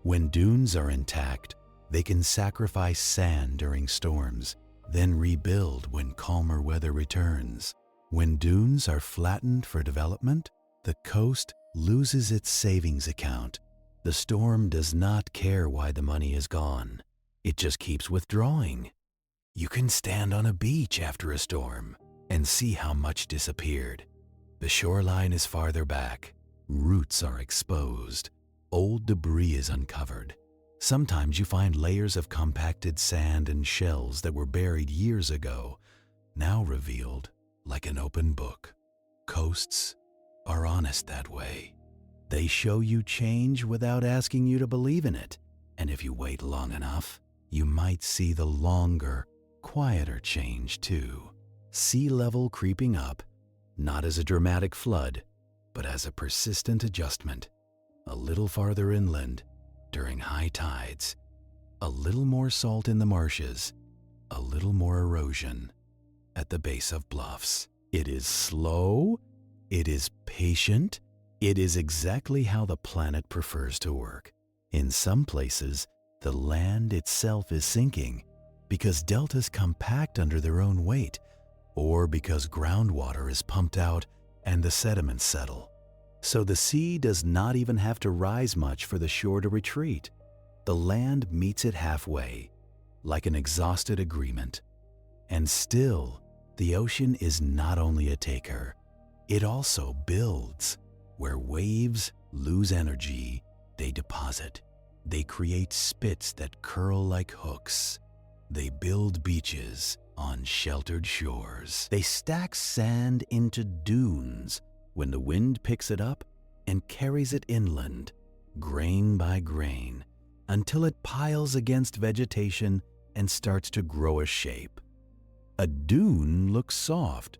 [SPEAKER 1] When dunes are intact, they can sacrifice sand during storms, then rebuild when calmer weather returns. When dunes are flattened for development, the coast loses its savings account. The storm does not care why the money is gone. It just keeps withdrawing. You can stand on a beach after a storm and see how much disappeared. The shoreline is farther back. Roots are exposed. Old debris is uncovered. Sometimes you find layers of compacted sand and shells that were buried years ago, now revealed like an open book. Coasts are honest that way. They show you change without asking you to believe in it. And if you wait long enough, you might see the longer, quieter change too. Sea level creeping up, not as a dramatic flood, but as a persistent adjustment. A little farther inland, during high tides, a little more salt in the marshes, a little more erosion at the base of bluffs. It is slow, it is patient, it is exactly how the planet prefers to work. In some places, the land itself is sinking because deltas compact under their own weight, or because groundwater is pumped out and the sediments settle. So the sea does not even have to rise much for the shore to retreat. The land meets it halfway, like an exhausted agreement. And still, the ocean is not only a taker, it also builds. Where waves lose energy, they deposit. They create spits that curl like hooks. They build beaches on sheltered shores. They stack sand into dunes when the wind picks it up and carries it inland, grain by grain, until it piles against vegetation and starts to grow a shape. A dune looks soft,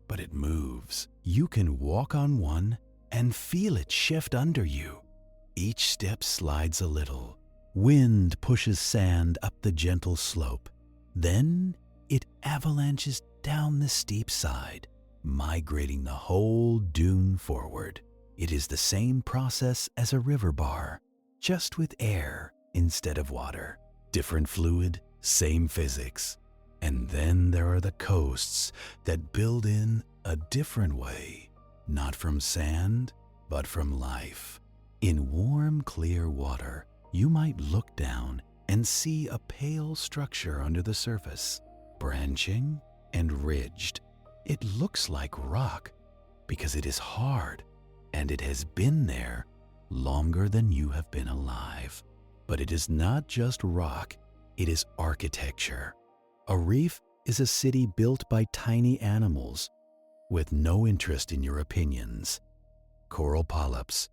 [SPEAKER 1] but it moves. You can walk on one and feel it shift under you. Each step slides a little. Wind pushes sand up the gentle slope. Then it avalanches down the steep side, migrating the whole dune forward. It is the same process as a river bar, just with air instead of water. Different fluid, same physics. And then there are the coasts that build in a different way, not from sand, but from life. In warm, clear water, you might look down and see a pale structure under the surface, branching and ridged. It looks like rock because it is hard and it has been there longer than you have been alive. But it is not just rock, it is architecture. A reef is a city built by tiny animals with no interest in your opinions. Coral polyps,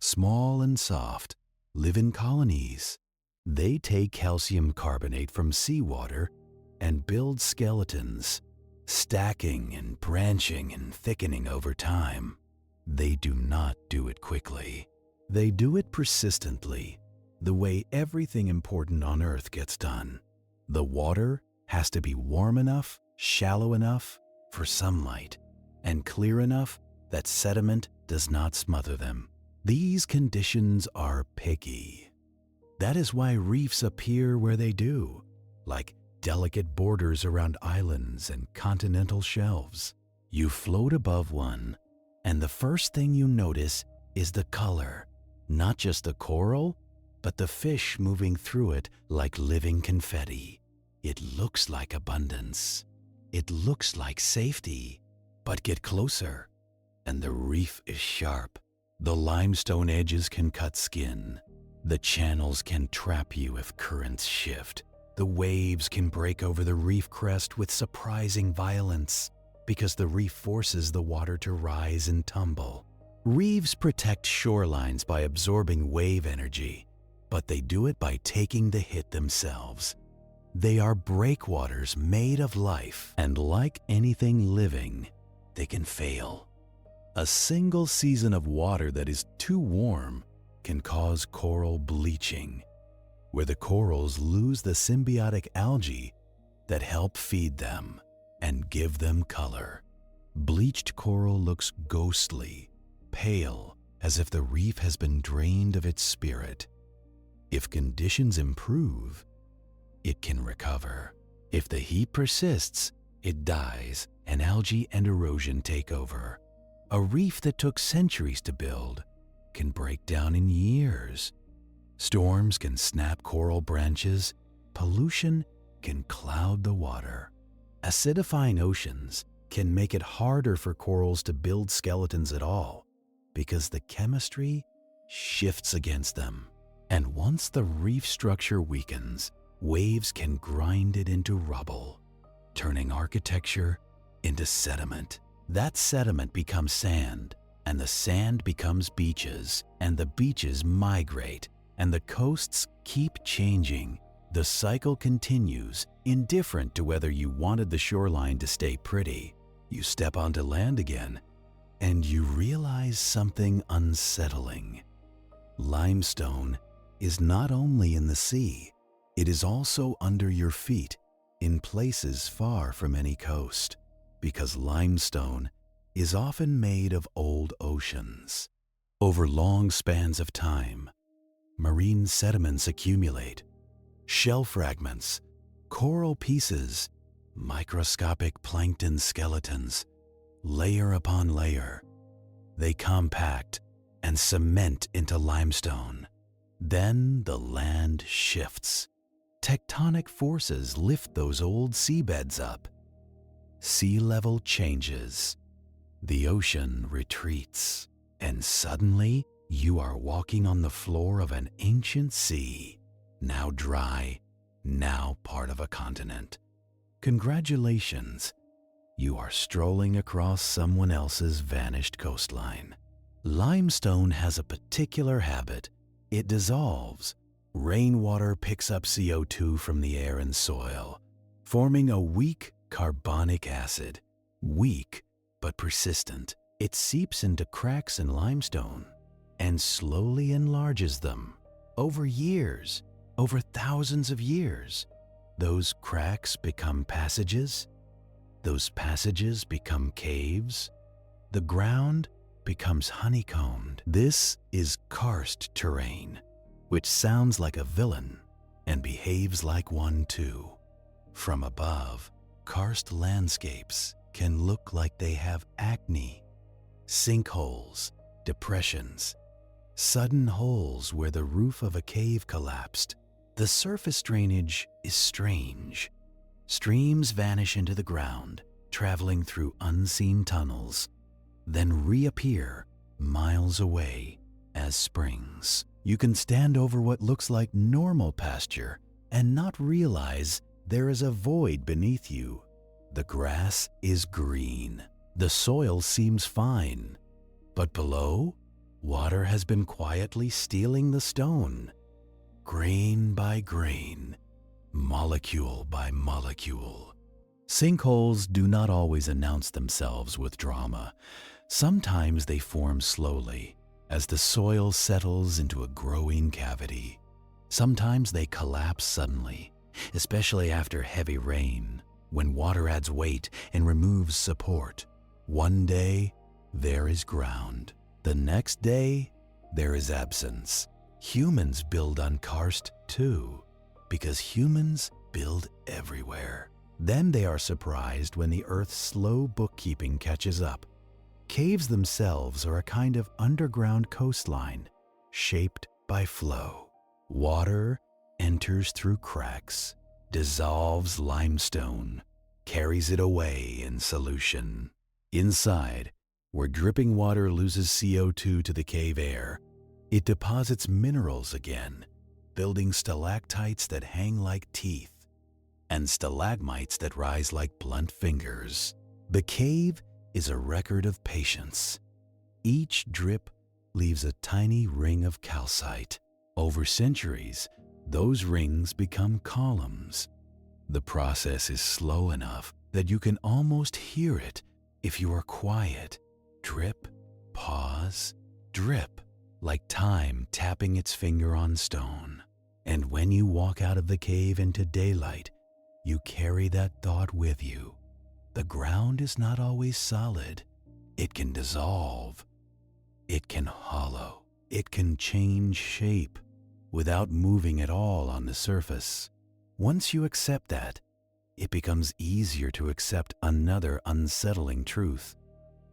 [SPEAKER 1] small and soft, live in colonies. They take calcium carbonate from seawater and build skeletons, stacking and branching and thickening over time. They do not do it quickly. They do it persistently, the way everything important on Earth gets done. The water has to be warm enough, shallow enough for sunlight, and clear enough that sediment does not smother them. These conditions are picky. That is why reefs appear where they do, like delicate borders around islands and continental shelves. You float above one, and the first thing you notice is the color, not just the coral, but the fish moving through it like living confetti. It looks like abundance. It looks like safety. But get closer, and the reef is sharp. The limestone edges can cut skin. The channels can trap you if currents shift. The waves can break over the reef crest with surprising violence because the reef forces the water to rise and tumble. Reefs protect shorelines by absorbing wave energy, but they do it by taking the hit themselves. They are breakwaters made of life, and like anything living, they can fail. A single season of water that is too warm can cause coral bleaching, where the corals lose the symbiotic algae that help feed them and give them color. Bleached coral looks ghostly, pale, as if the reef has been drained of its spirit. If conditions improve, it can recover. If the heat persists, it dies, and algae and erosion take over. A reef that took centuries to build can break down in years. Storms can snap coral branches. Pollution can cloud the water. Acidifying oceans can make it harder for corals to build skeletons at all because the chemistry shifts against them. And once the reef structure weakens, waves can grind it into rubble, turning architecture into sediment. That sediment becomes sand, and the sand becomes beaches, and the beaches migrate, and the coasts keep changing. The cycle continues, indifferent to whether you wanted the shoreline to stay pretty. You step onto land again, and you realize something unsettling. Limestone is not only in the sea, it is also under your feet in places far from any coast, because limestone is often made of old oceans. Over long spans of time, marine sediments accumulate. Shell fragments, coral pieces, microscopic plankton skeletons, layer upon layer. They compact and cement into limestone. Then the land shifts. Tectonic forces lift those old seabeds up. Sea level changes. The ocean retreats. And suddenly, you are walking on the floor of an ancient sea, now dry, now part of a continent. Congratulations, you are strolling across someone else's vanished coastline. Limestone has a particular habit. It dissolves. Rainwater picks up CO2 from the air and soil, forming a weak carbonic acid. Weak, but persistent. It seeps into cracks in limestone and slowly enlarges them. Over years, over thousands of years, those cracks become passages. Those passages become caves. The ground becomes honeycombed. This is karst terrain, which sounds like a villain and behaves like one too. From above, karst landscapes can look like they have acne. Sinkholes, depressions, sudden holes where the roof of a cave collapsed. The surface drainage is strange. Streams vanish into the ground, traveling through unseen tunnels, then reappear miles away as springs. You can stand over what looks like normal pasture and not realize there is a void beneath you. The grass is green. The soil seems fine. But below, water has been quietly stealing the stone. Grain by grain, molecule by molecule. Sinkholes do not always announce themselves with drama. Sometimes they form slowly as the soil settles into a growing cavity. Sometimes they collapse suddenly, especially after heavy rain, when water adds weight and removes support. One day, there is ground. The next day, there is absence. Humans build on karst too, because humans build everywhere. Then they are surprised when the Earth's slow bookkeeping catches up. Caves themselves are a kind of underground coastline, shaped by flow. Water enters through cracks, dissolves limestone, carries it away in solution. Inside, where dripping water loses CO2 to the cave air, it deposits minerals again, building stalactites that hang like teeth and stalagmites that rise like blunt fingers. The cave is a record of patience. Each drip leaves a tiny ring of calcite. Over centuries, those rings become columns. The process is slow enough that you can almost hear it if you are quiet. Drip, pause, drip, like time tapping its finger on stone. And when you walk out of the cave into daylight, you carry that thought with you. The ground is not always solid. It can dissolve. It can hollow. It can change shape without moving at all on the surface. Once you accept that, it becomes easier to accept another unsettling truth.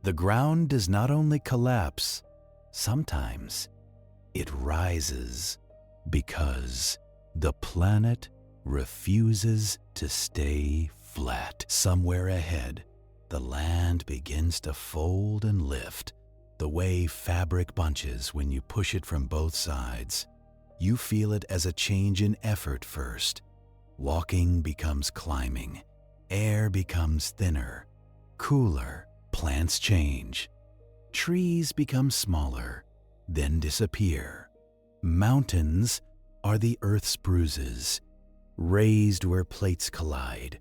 [SPEAKER 1] The ground does not only collapse, sometimes it rises because the planet refuses to stay flat. Somewhere ahead, the land begins to fold and lift, the way fabric bunches when you push it from both sides. You feel it as a change in effort first. Walking becomes climbing. Air becomes thinner, cooler. Plants change. Trees become smaller, then disappear. Mountains are the Earth's bruises, raised where plates collide,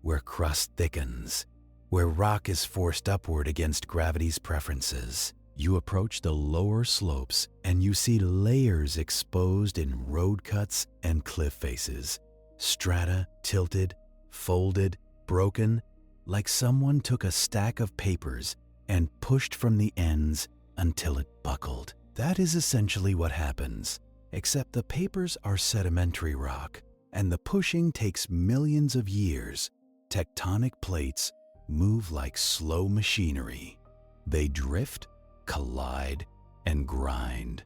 [SPEAKER 1] where crust thickens, where rock is forced upward against gravity's preferences. You approach the lower slopes and you see layers exposed in road cuts and cliff faces. Strata tilted, folded, broken, like someone took a stack of papers and pushed from the ends until it buckled. That is essentially what happens, except the papers are sedimentary rock, and the pushing takes millions of years. Tectonic plates move like slow machinery. They drift, collide, and grind.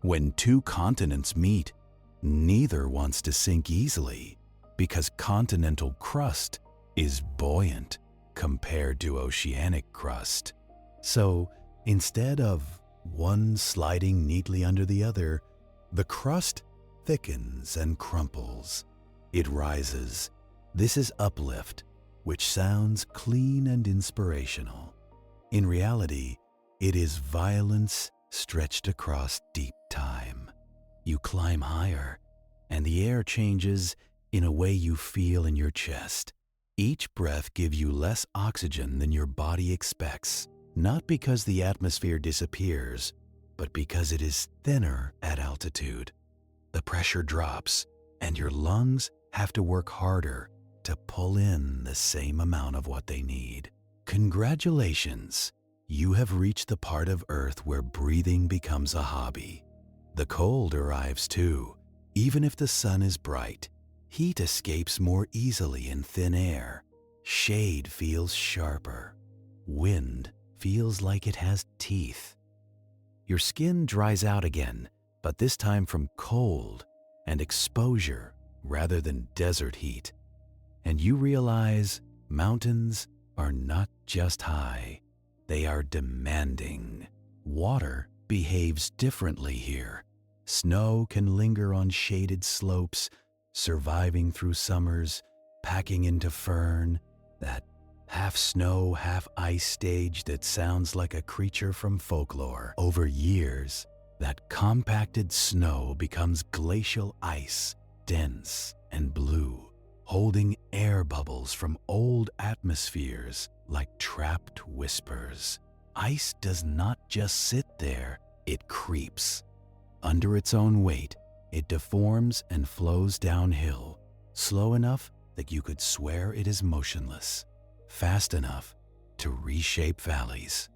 [SPEAKER 1] When two continents meet, neither wants to sink easily, because continental crust is buoyant compared to oceanic crust. So instead of one sliding neatly under the other, the crust thickens and crumples. It rises. This is Uplift, which sounds clean and inspirational. In reality, it is violence stretched across deep time. You climb higher, and the air changes in a way you feel in your chest. Each breath gives you less oxygen than your body expects, not because the atmosphere disappears, but because it is thinner at altitude. The pressure drops, and your lungs have to work harder to pull in the same amount of what they need. Congratulations! You have reached the part of Earth where breathing becomes a hobby. The cold arrives too. Even if the sun is bright, heat escapes more easily in thin air. Shade feels sharper. Wind feels like it has teeth. Your skin dries out again, but this time from cold and exposure rather than desert heat. And you realize mountains are not just high, they are demanding. Water behaves differently here. Snow can linger on shaded slopes, surviving through summers, packing into fern, that half snow, half ice stage that sounds like a creature from folklore. Over years, that compacted snow becomes glacial ice, dense and blue, holding air bubbles from old atmospheres like trapped whispers. Ice does not just sit there, it creeps. Under its own weight, it deforms and flows downhill, slow enough that you could swear it is motionless, fast enough to reshape valleys.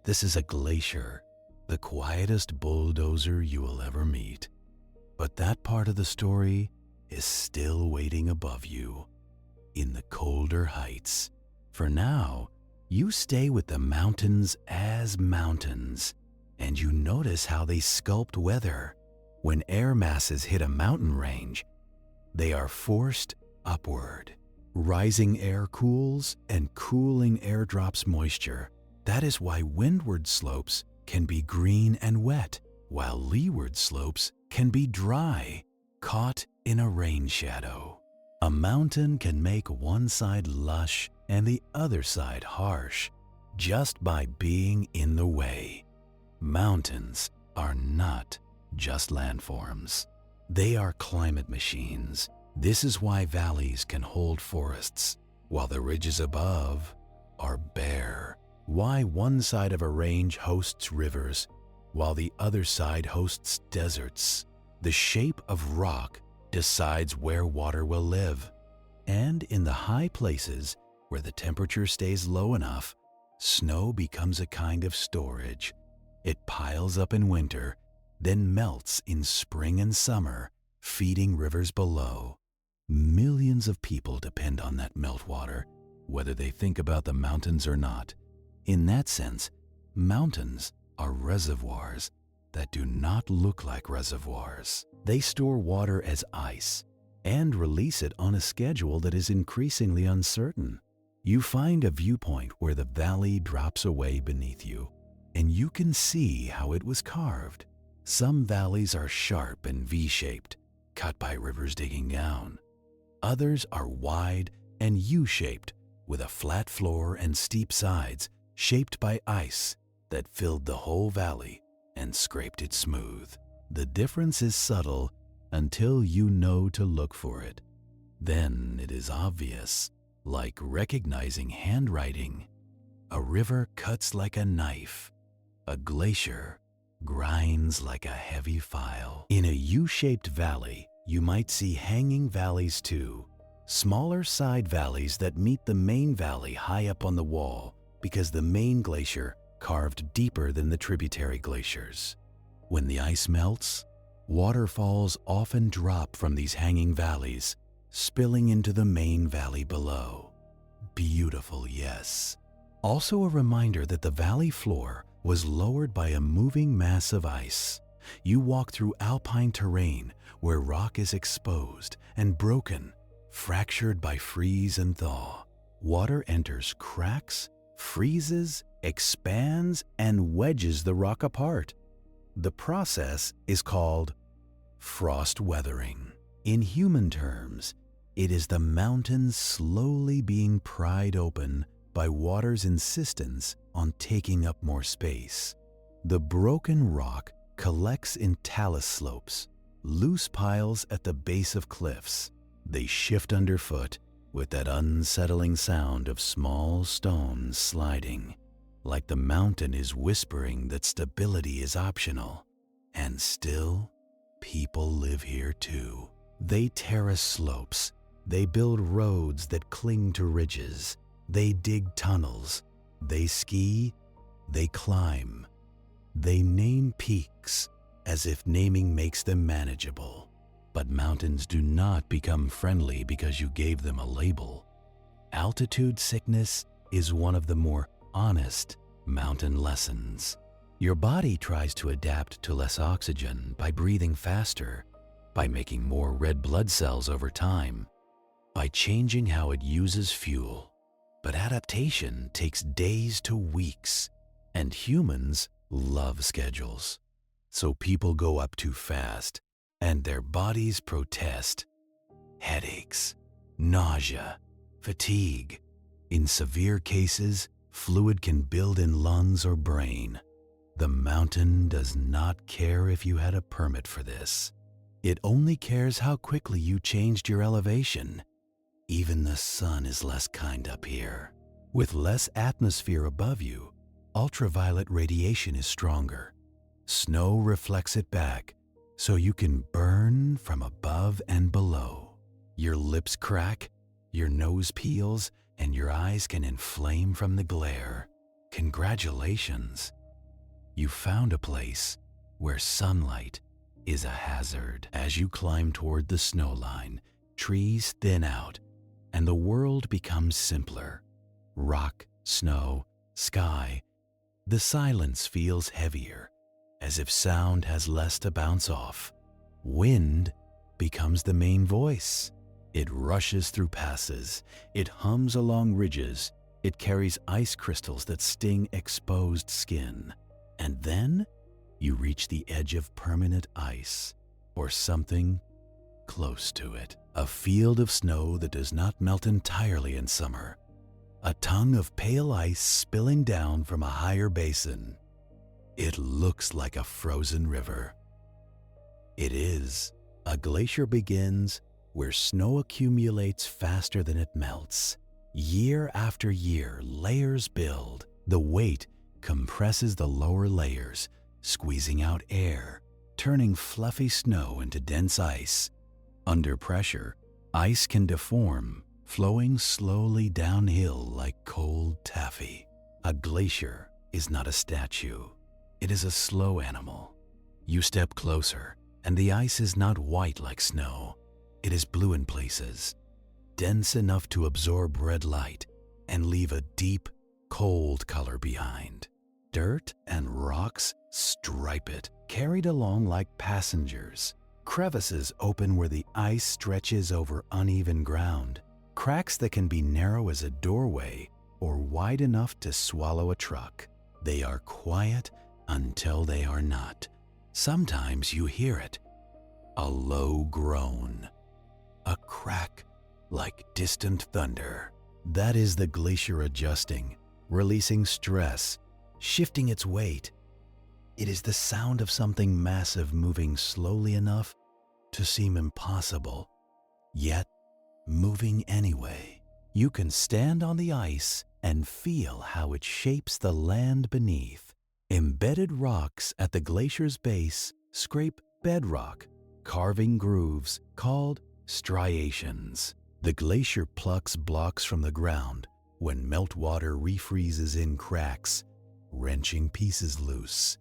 [SPEAKER 1] This is a glacier, the quietest bulldozer you will ever meet. But that part of the story is still waiting above you, in the colder heights. For now, you stay with the mountains as mountains, and you notice how they sculpt weather. When air masses hit a mountain range, they are forced upward. Rising air cools and cooling air drops moisture. That is why windward slopes can be green and wet, while leeward slopes can be dry, caught in a rain shadow. A mountain can make one side lush and the other side harsh, just by being in the way. Mountains are not just landforms. They are climate machines. This is why valleys can hold forests, while the ridges above are bare. Why one side of a range hosts rivers, while the other side hosts deserts. The shape of rock decides where water will live. And in the high places where the temperature stays low enough, snow becomes a kind of storage. It piles up in winter, then melts in spring and summer, feeding rivers below. Millions of people depend on that meltwater, whether they think about the mountains or not. In that sense, mountains are reservoirs that do not look like reservoirs. They store water as ice and release it on a schedule that is increasingly uncertain. You find a viewpoint where the valley drops away beneath you, and you can see how it was carved. Some valleys are sharp and V-shaped, cut by rivers digging down. Others are wide and U-shaped, with a flat floor and steep sides shaped by ice that filled the whole valley and scraped it smooth. The difference is subtle until you know to look for it. Then it is obvious, like recognizing handwriting. A river cuts like a knife. A glacier grinds like a heavy file. In a U-shaped valley, you might see hanging valleys too, smaller side valleys that meet the main valley high up on the wall because the main glacier carved deeper than the tributary glaciers. When the ice melts, waterfalls often drop from these hanging valleys, spilling into the main valley below. Beautiful, yes. Also a reminder that the valley floor was lowered by a moving mass of ice. You walk through alpine terrain where rock is exposed and broken, fractured by freeze and thaw. Water enters cracks, freezes, expands, and wedges the rock apart. The process is called frost weathering. In human terms, it is the mountains slowly being pried open by water's insistence on taking up more space. The broken rock collects in talus slopes, loose piles at the base of cliffs. They shift underfoot with that unsettling sound of small stones sliding, like the mountain is whispering that stability is optional. And still, people live here too. They terrace slopes, they build roads that cling to ridges, they dig tunnels, they ski, they climb. They name peaks as if naming makes them manageable. But mountains do not become friendly because you gave them a label. Altitude sickness is one of the more honest mountain lessons. Your body tries to adapt to less oxygen by breathing faster, by making more red blood cells over time, by changing how it uses fuel. But adaptation takes days to weeks, and humans love schedules. So people go up too fast, and their bodies protest. headaches, nausea, fatigue. In severe cases, fluid can build in lungs or brain. The mountain does not care if you had a permit for this. It only cares how quickly you changed your elevation. Even the sun is less kind up here. With less atmosphere above you, ultraviolet radiation is stronger. Snow reflects it back, so you can burn from above and below. Your lips crack, your nose peels, and your eyes can inflame from the glare. Congratulations! You found a place where sunlight is a hazard. As you climb toward the snow line, trees thin out, and the world becomes simpler. Rock, snow, sky. The silence feels heavier, as if sound has less to bounce off. Wind becomes the main voice. It rushes through passes. It hums along ridges. It carries ice crystals that sting exposed skin. And then you reach the edge of permanent ice, or something close to it. A field of snow that does not melt entirely in summer. A tongue of pale ice spilling down from a higher basin. It looks like a frozen river. It is. A glacier begins where snow accumulates faster than it melts. Year after year, layers build. The weight compresses the lower layers, squeezing out air, turning fluffy snow into dense ice. Under pressure, ice can deform, flowing slowly downhill like cold taffy. A glacier is not a statue. It is a slow animal. You step closer, and the ice is not white like snow. It is blue in places, dense enough to absorb red light and leave a deep, cold color behind. Dirt and rocks stripe it, carried along like passengers. Crevices open where the ice stretches over uneven ground. Cracks that can be narrow as a doorway or wide enough to swallow a truck. They are quiet until they are not. Sometimes you hear it. A low groan. A crack like distant thunder. That is the glacier adjusting, releasing stress, shifting its weight. It is the sound of something massive moving slowly enough to seem impossible, yet moving anyway. You can stand on the ice and feel how it shapes the land beneath. Embedded rocks at the glacier's base scrape bedrock, carving grooves called striations. The glacier plucks blocks from the ground when meltwater refreezes in cracks, wrenching pieces loose.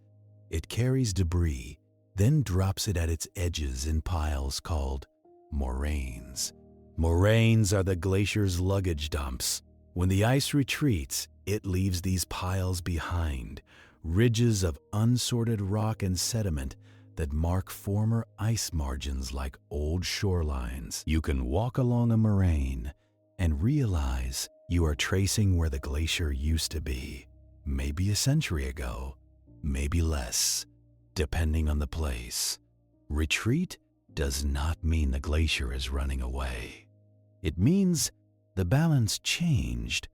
[SPEAKER 1] It carries debris, then drops it at its edges in piles called moraines. Moraines are the glacier's luggage dumps. When the ice retreats, it leaves these piles behind, ridges of unsorted rock and sediment that mark former ice margins like old shorelines. You can walk along a moraine and realize you are tracing where the glacier used to be. Maybe a century ago, maybe less, depending on the place. Retreat does not mean the glacier is running away. It means the balance changed,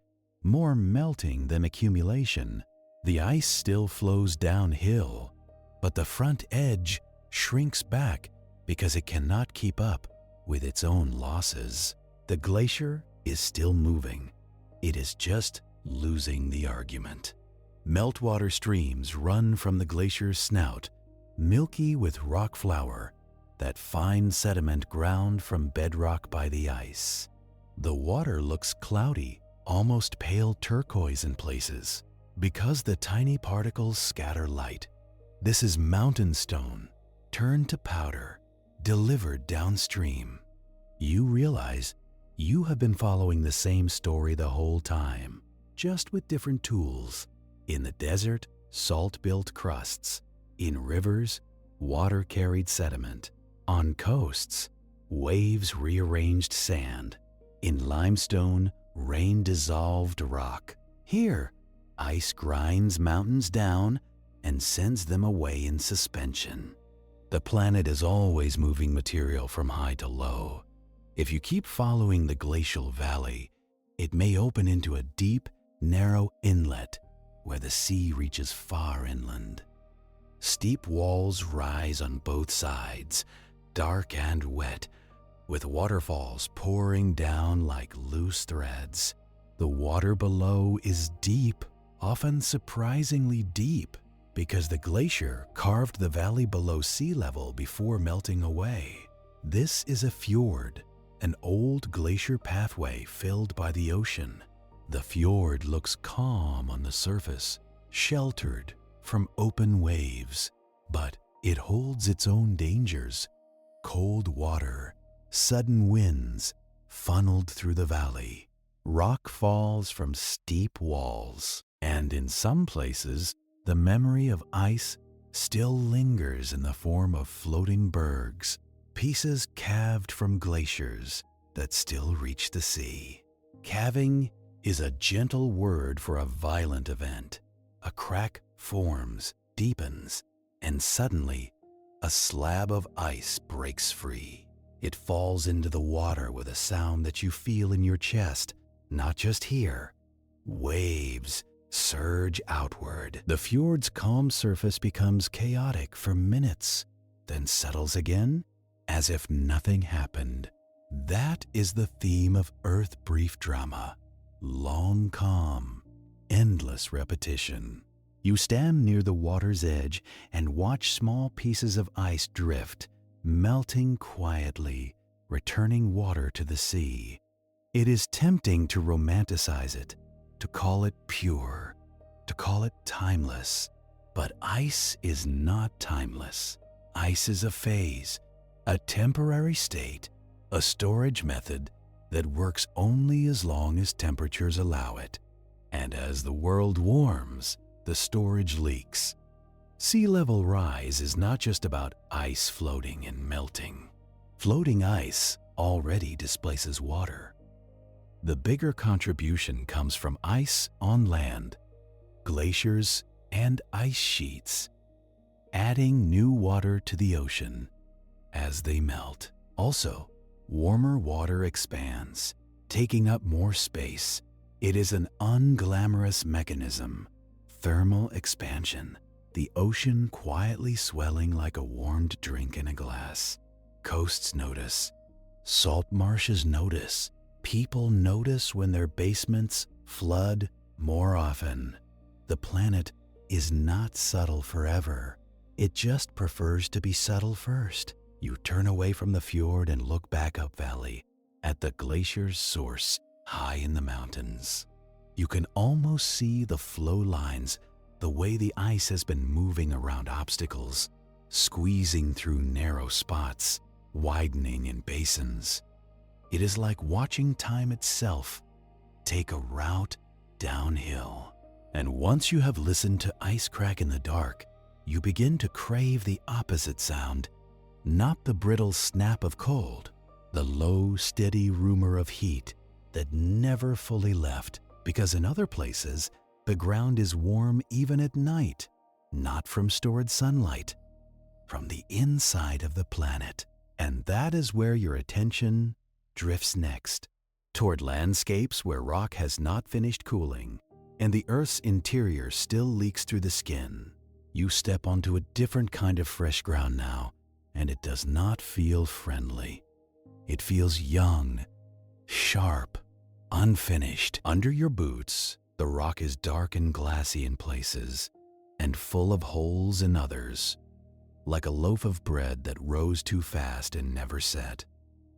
[SPEAKER 1] more melting than accumulation. The ice still flows downhill, but the front edge shrinks back because it cannot keep up with its own losses. The glacier is still moving. It is just losing the argument. Meltwater streams run from the glacier's snout, milky with rock flour, that fine sediment ground from bedrock by the ice. The water looks cloudy, almost pale turquoise in places, because the tiny particles scatter light. This is mountain stone, turned to powder, delivered downstream. You realize you have been following the same story the whole time, just with different tools. In the desert, salt-built crusts. In rivers, water-carried sediment. On coasts, waves-rearranged sand. In limestone, rain-dissolved rock. Here, ice grinds mountains down and sends them away in suspension. The planet is always moving material from high to low. If you keep following the glacial valley, it may open into a deep, narrow inlet where the sea reaches far inland. Steep walls rise on both sides, dark and wet, with waterfalls pouring down like loose threads. The water below is deep, often surprisingly deep, because the glacier carved the valley below sea level before melting away. This is a fjord, an old glacier pathway filled by the ocean. The fjord looks calm on the surface, sheltered from open waves, but it holds its own dangers. Cold water, sudden winds funneled through the valley, rock falls from steep walls, and in some places, the memory of ice still lingers in the form of floating bergs, pieces calved from glaciers that still reach the sea. Calving is a gentle word for a violent event. A crack forms, deepens, and suddenly a slab of ice breaks free. It falls into the water with a sound that you feel in your chest, not just here. Waves surge outward. The fjord's calm surface becomes chaotic for minutes, then settles again as if nothing happened. That is the theme of Earth brief drama. Long calm, endless repetition. You stand near the water's edge and watch small pieces of ice drift, melting quietly, returning water to the sea. It is tempting to romanticize it, to call it pure, to call it timeless. But ice is not timeless. Ice is a phase, a temporary state, a storage method that works only as long as temperatures allow it. And as the world warms, the storage leaks. Sea level rise is not just about ice floating and melting. Floating ice already displaces water. The bigger contribution comes from ice on land, glaciers, and ice sheets, adding new water to the ocean as they melt. Also, warmer water expands, taking up more space. It is an unglamorous mechanism. Thermal expansion, the ocean quietly swelling like a warmed drink in a glass. Coasts notice. Salt marshes notice. People notice when their basements flood more often. The planet is not subtle forever. It just prefers to be subtle first. You turn away from the fjord and look back up valley at the glacier's source high in the mountains. You can almost see the flow lines, the way the ice has been moving around obstacles, squeezing through narrow spots, widening in basins. It is like watching time itself take a route downhill. And once you have listened to ice crack in the dark, you begin to crave the opposite sound, not the brittle snap of cold, the low, steady rumor of heat that never fully left, because in other places, the ground is warm even at night, not from stored sunlight, from the inside of the planet. And that is where your attention drifts next, toward landscapes where rock has not finished cooling, and the Earth's interior still leaks through the skin. You step onto a different kind of fresh ground now, and it does not feel friendly. It feels young, sharp, unfinished. Under your boots, the rock is dark and glassy in places, and full of holes in others, like a loaf of bread that rose too fast and never set.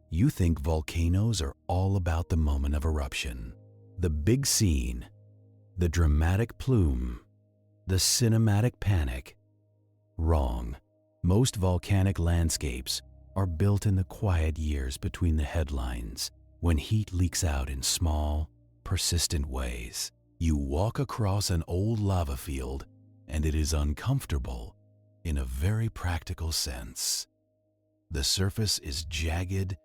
[SPEAKER 1] You think volcanoes are all about the moment of eruption, the big scene, the dramatic plume, the cinematic panic. Wrong. Most volcanic landscapes are built in the quiet years between the headlines, when heat leaks out in small, persistent ways. You walk across an old lava field, and it is uncomfortable in a very practical sense. The surface is jagged,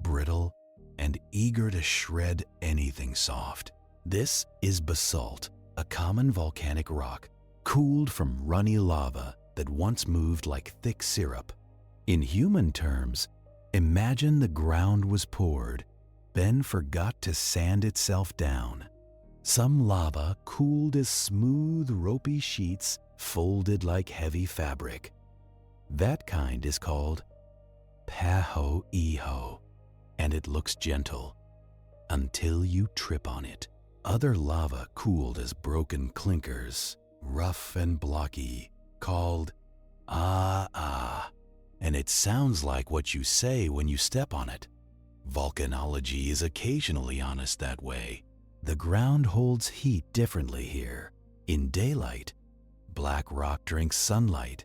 [SPEAKER 1] brittle, and eager to shred anything soft. This is basalt, a common volcanic rock, cooled from runny lava that once moved like thick syrup. In human terms, Imagine the ground was poured, then forgot to sand itself down. Some lava cooled as smooth, ropey sheets folded like heavy fabric. That kind is called Pahoeho, and it looks gentle until you trip on it. Other lava cooled as broken clinkers, rough and blocky, called Ah, and it sounds like what you say when you step on it. Volcanology is occasionally honest that way. The ground holds heat differently here. In daylight, black rock drinks sunlight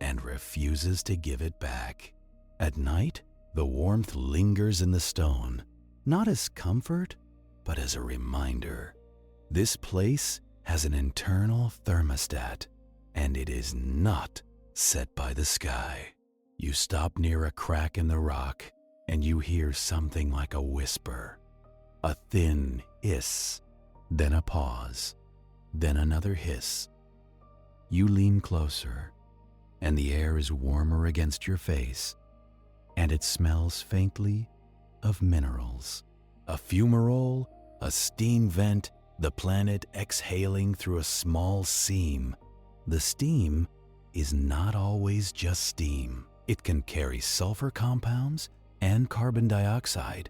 [SPEAKER 1] and refuses to give it back. At night, the warmth lingers in the stone, not as comfort, but as a reminder. This place has an internal thermostat, and it is not set by the sky. You stop near a crack in the rock, and you hear something like a whisper, a thin hiss, then a pause, then another hiss. You lean closer, and the air is warmer against your face, and it smells faintly of minerals. A fumarole, a steam vent, the planet exhaling through a small seam. The steam is not always just steam. It can carry sulfur compounds and carbon dioxide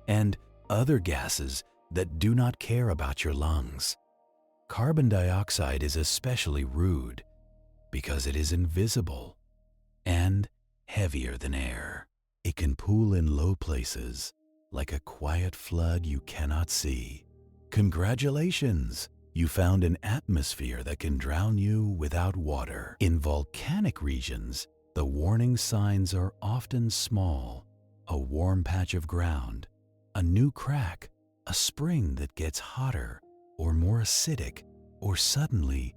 [SPEAKER 1] and other gases that do not care about your lungs. Carbon dioxide is especially rude because it is invisible and heavier than air. It can pool in low places like a quiet flood you cannot see. Congratulations! You found an atmosphere that can drown you without water. In volcanic regions, the warning signs are often small: a warm patch of ground, a new crack, a spring that gets hotter or more acidic, or suddenly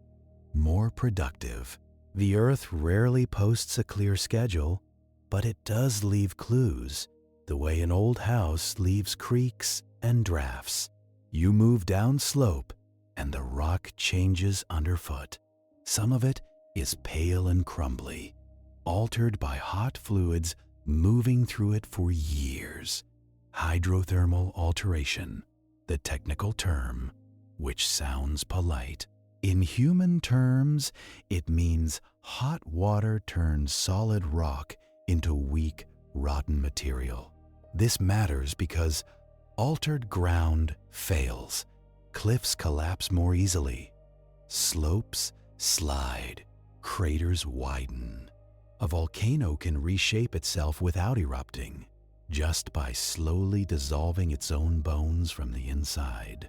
[SPEAKER 1] more productive. The Earth rarely posts a clear schedule, but it does leave clues, the way an old house leaves creaks and drafts. You move down slope, and the rock changes underfoot. Some of it is pale and crumbly, altered by hot fluids moving through it for years. Hydrothermal alteration, the technical term, which sounds polite. In human terms, it means hot water turns solid rock into weak, rotten material. This matters because altered ground fails. Cliffs collapse more easily. Slopes slide. Craters widen. A volcano can reshape itself without erupting, just by slowly dissolving its own bones from the inside.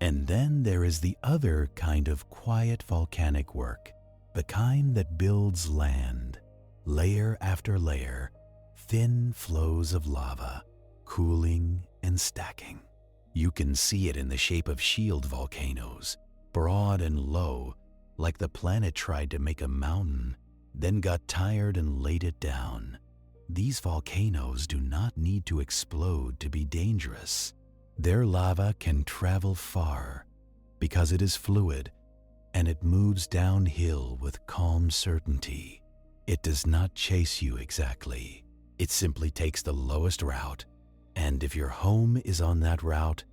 [SPEAKER 1] And then there is the other kind of quiet volcanic work, the kind that builds land, layer after layer, thin flows of lava, cooling and stacking. You can see it in the shape of shield volcanoes, broad and low, like the planet tried to make a mountain, then got tired and laid it down. These volcanoes do not need to explode to be dangerous. Their lava can travel far because it is fluid and it moves downhill with calm certainty. It does not chase you exactly. It simply takes the lowest route. And if your home is on that route,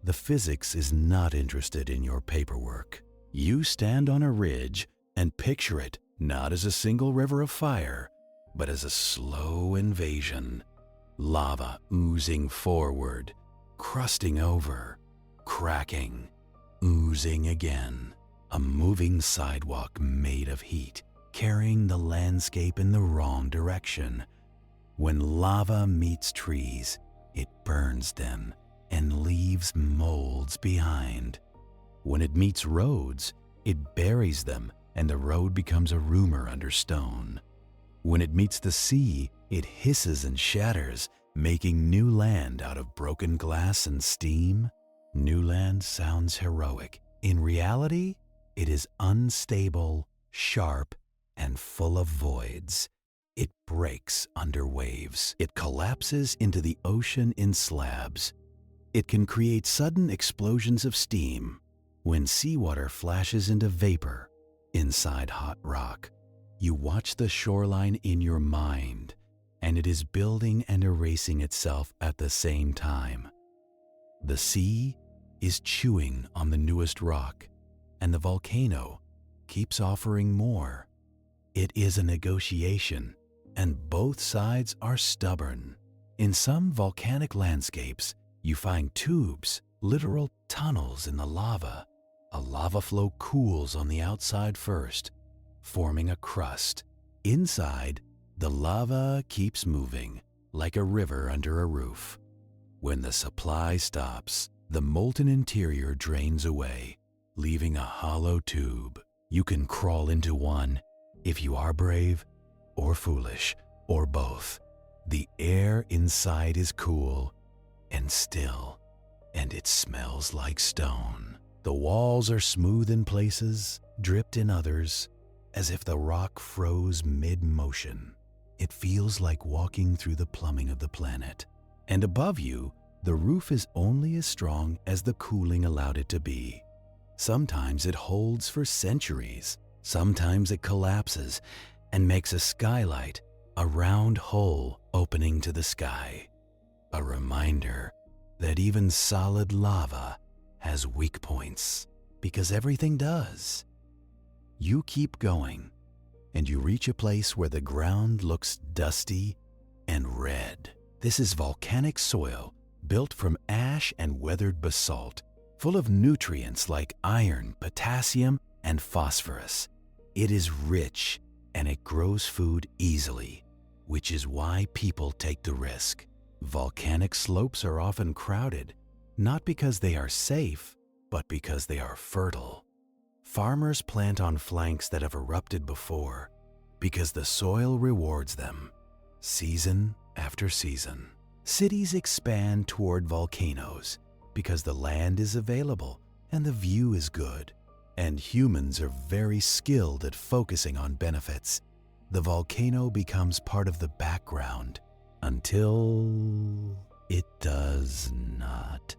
[SPEAKER 1] the physics is not interested in your paperwork. You stand on a ridge and picture it not as a single river of fire, but as a slow invasion. Lava oozing forward, crusting over, cracking, oozing again. A moving sidewalk made of heat, carrying the landscape in the wrong direction. When lava meets trees, it burns them and leaves molds behind. When it meets roads, it buries them and the road becomes a rumor under stone. When it meets the sea, it hisses and shatters, making new land out of broken glass and steam. New land sounds heroic. In reality, it is unstable, sharp, and full of voids. It breaks under waves. It collapses into the ocean in slabs. It can create sudden explosions of steam when seawater flashes into vapor inside hot rock. You watch the shoreline in your mind, and it is building and erasing itself at the same time. The sea is chewing on the newest rock, and the volcano keeps offering more. It is a negotiation, and both sides are stubborn. In some volcanic landscapes, you find tubes, literal tunnels in the lava. A lava flow cools on the outside first, forming a crust. Inside, the lava keeps moving, like a river under a roof. When the supply stops, the molten interior drains away, leaving a hollow tube. You can crawl into one if you are brave or foolish, or both. The air inside is cool and still, and it smells like stone. The walls are smooth in places, dripped in others, as if the rock froze mid-motion. It feels like walking through the plumbing of the planet. And above you, the roof is only as strong as the cooling allowed it to be. Sometimes it holds for centuries. Sometimes it collapses and makes a skylight, a round hole opening to the sky. A reminder that even solid lava has weak points, because everything does. You keep going, and you reach a place where the ground looks dusty and red. This is volcanic soil built from ash and weathered basalt, full of nutrients like iron, potassium, and phosphorus. It is rich, and it grows food easily, which is why people take the risk. Volcanic slopes are often crowded, not because they are safe, but because they are fertile. Farmers plant on flanks that have erupted before because the soil rewards them, season after season. Cities expand toward volcanoes because the land is available and the view is good, and humans are very skilled at focusing on benefits. The volcano becomes part of the background until it does not.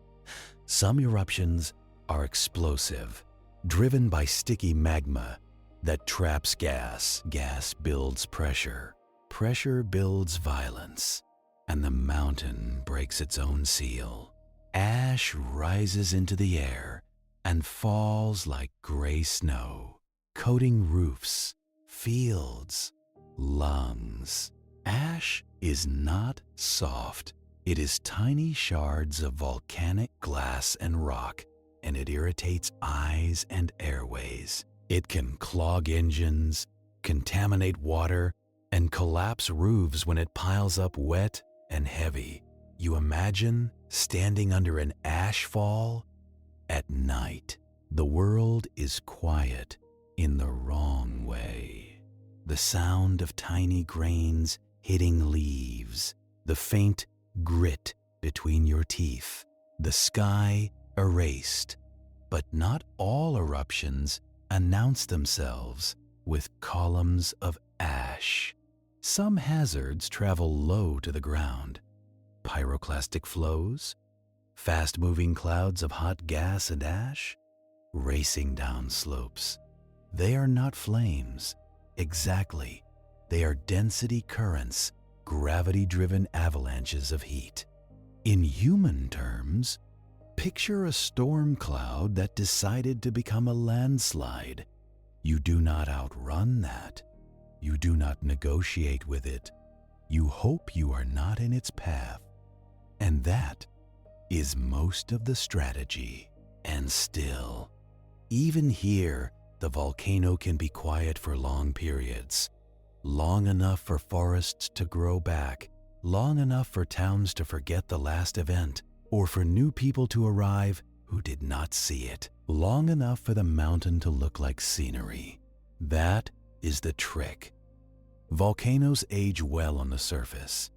[SPEAKER 1] Some eruptions are explosive, driven by sticky magma that traps gas. Gas builds pressure. Pressure builds violence, and the mountain breaks its own seal. Ash rises into the air and falls like gray snow, coating roofs, fields, lungs. Ash is not soft. It is tiny shards of volcanic glass and rock, and it irritates eyes and airways. It can clog engines, contaminate water, and collapse roofs when it piles up wet and heavy. You imagine standing under an ash fall at night. The world is quiet in the wrong way. The sound of tiny grains hitting leaves, the faint grit between your teeth, the sky erased. But not all eruptions announce themselves with columns of ash. Some hazards travel low to the ground. Pyroclastic flows, fast-moving clouds of hot gas and ash, racing down slopes. They are not flames, exactly. They are density currents, gravity-driven avalanches of heat. In human terms, picture a storm cloud that decided to become a landslide. You do not outrun that. You do not negotiate with it. You hope you are not in its path. And that is most of the strategy. And still, even here, the volcano can be quiet for long periods. Long enough for forests to grow back, long enough for towns to forget the last event, or for new people to arrive who did not see it, long enough for the mountain to look like scenery. That is the trick. Volcanoes age well on the surface.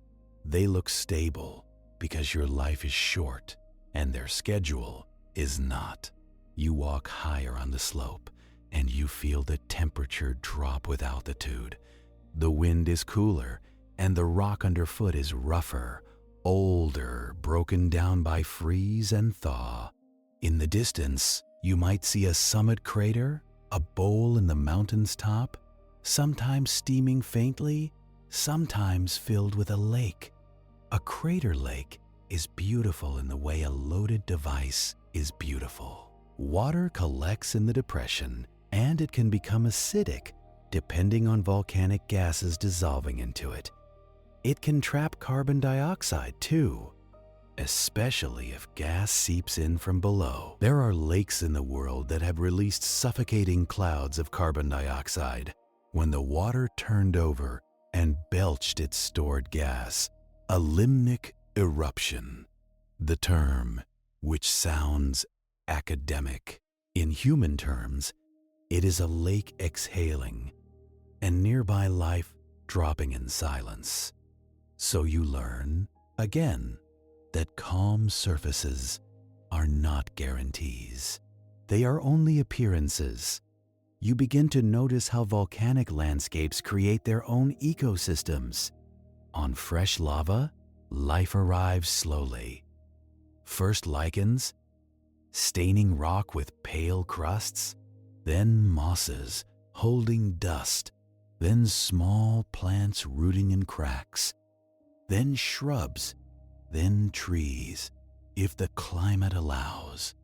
[SPEAKER 1] They look stable because your life is short and their schedule is not. You walk higher on the slope and you feel the temperature drop with altitude. The wind is cooler and the rock underfoot is rougher, older, broken down by freeze and thaw. In the distance, you might see a summit crater, a bowl in the mountain's top, sometimes steaming faintly, sometimes filled with a lake. A crater lake is beautiful in the way a loaded device is beautiful. Water collects in the depression, and it can become acidic depending on volcanic gases dissolving into it. It can trap carbon dioxide too, especially if gas seeps in from below. There are lakes in the world that have released suffocating clouds of carbon dioxide when the water turned over and belched its stored gas. A limnic eruption, the term, which sounds academic. In human terms, it is a lake exhaling and nearby life dropping in silence. So you learn, again, that calm surfaces are not guarantees. They are only appearances. You begin to notice how volcanic landscapes create their own ecosystems. On fresh lava, life arrives slowly. First lichens, staining rock with pale crusts, then mosses holding dust, then small plants rooting in cracks, then shrubs, then trees, if the climate allows.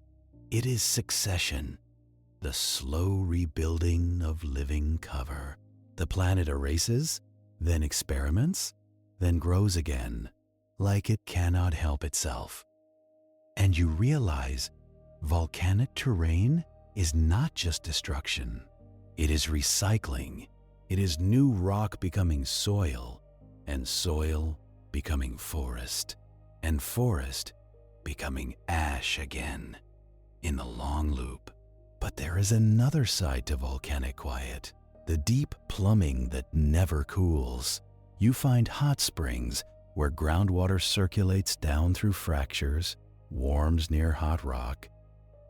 [SPEAKER 1] It is succession, the slow rebuilding of living cover. The planet erases, then experiments, then grows again, like it cannot help itself. And you realize volcanic terrain is not just destruction. It is recycling. It is new rock becoming soil, and soil becoming forest, and forest becoming ash again, in the long loop. But there is another side to volcanic quiet, the deep plumbing that never cools. You find hot springs where groundwater circulates down through fractures, warms near hot rock,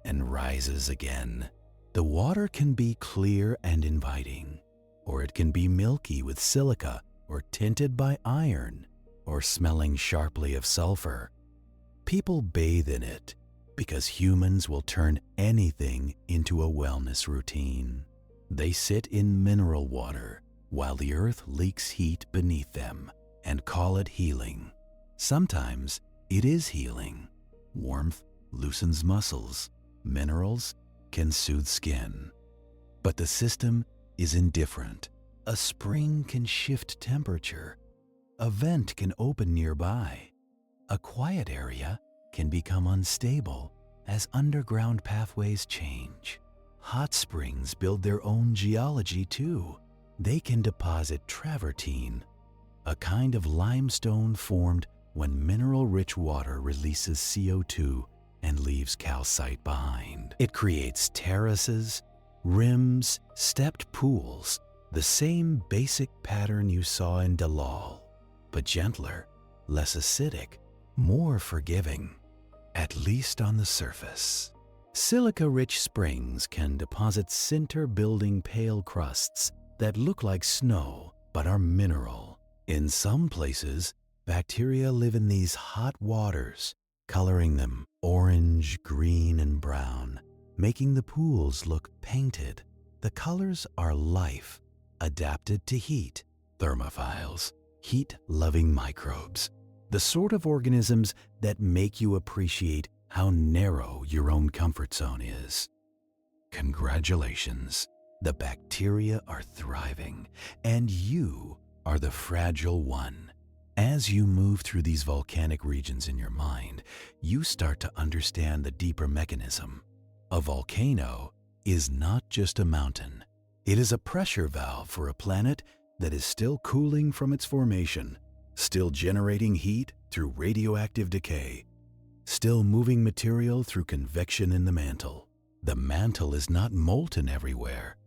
[SPEAKER 1] and rises again. The water can be clear and inviting, or it can be milky with silica, or tinted by iron, or smelling sharply of sulfur. People bathe in it because humans will turn anything into a wellness routine. They sit in mineral water while the earth leaks heat beneath them and call it healing. Sometimes it is healing. Warmth loosens muscles. Minerals can soothe skin. But the system is indifferent. A spring can shift temperature. A vent can open nearby. A quiet area can become unstable as underground pathways change. Hot springs build their own geology too. They can deposit travertine, a kind of limestone formed when mineral-rich water releases CO2 and leaves calcite behind. It creates terraces, rims, stepped pools, the same basic pattern you saw in Dallol, but gentler, less acidic, more forgiving, at least on the surface. Silica-rich springs can deposit sinter-building pale crusts that look like snow but are mineral. In some places, bacteria live in these hot waters, coloring them orange, green, and brown, making the pools look painted. The colors are life, adapted to heat, thermophiles, heat-loving microbes, the sort of organisms that make you appreciate how narrow your own comfort zone is. Congratulations, the bacteria are thriving, and you are the fragile one. As you move through these volcanic regions in your mind, you start to understand the deeper mechanism. A volcano is not just a mountain. It is a pressure valve for a planet that is still cooling from its formation, still generating heat through radioactive decay, still moving material through convection in the mantle. The mantle is not molten everywhere.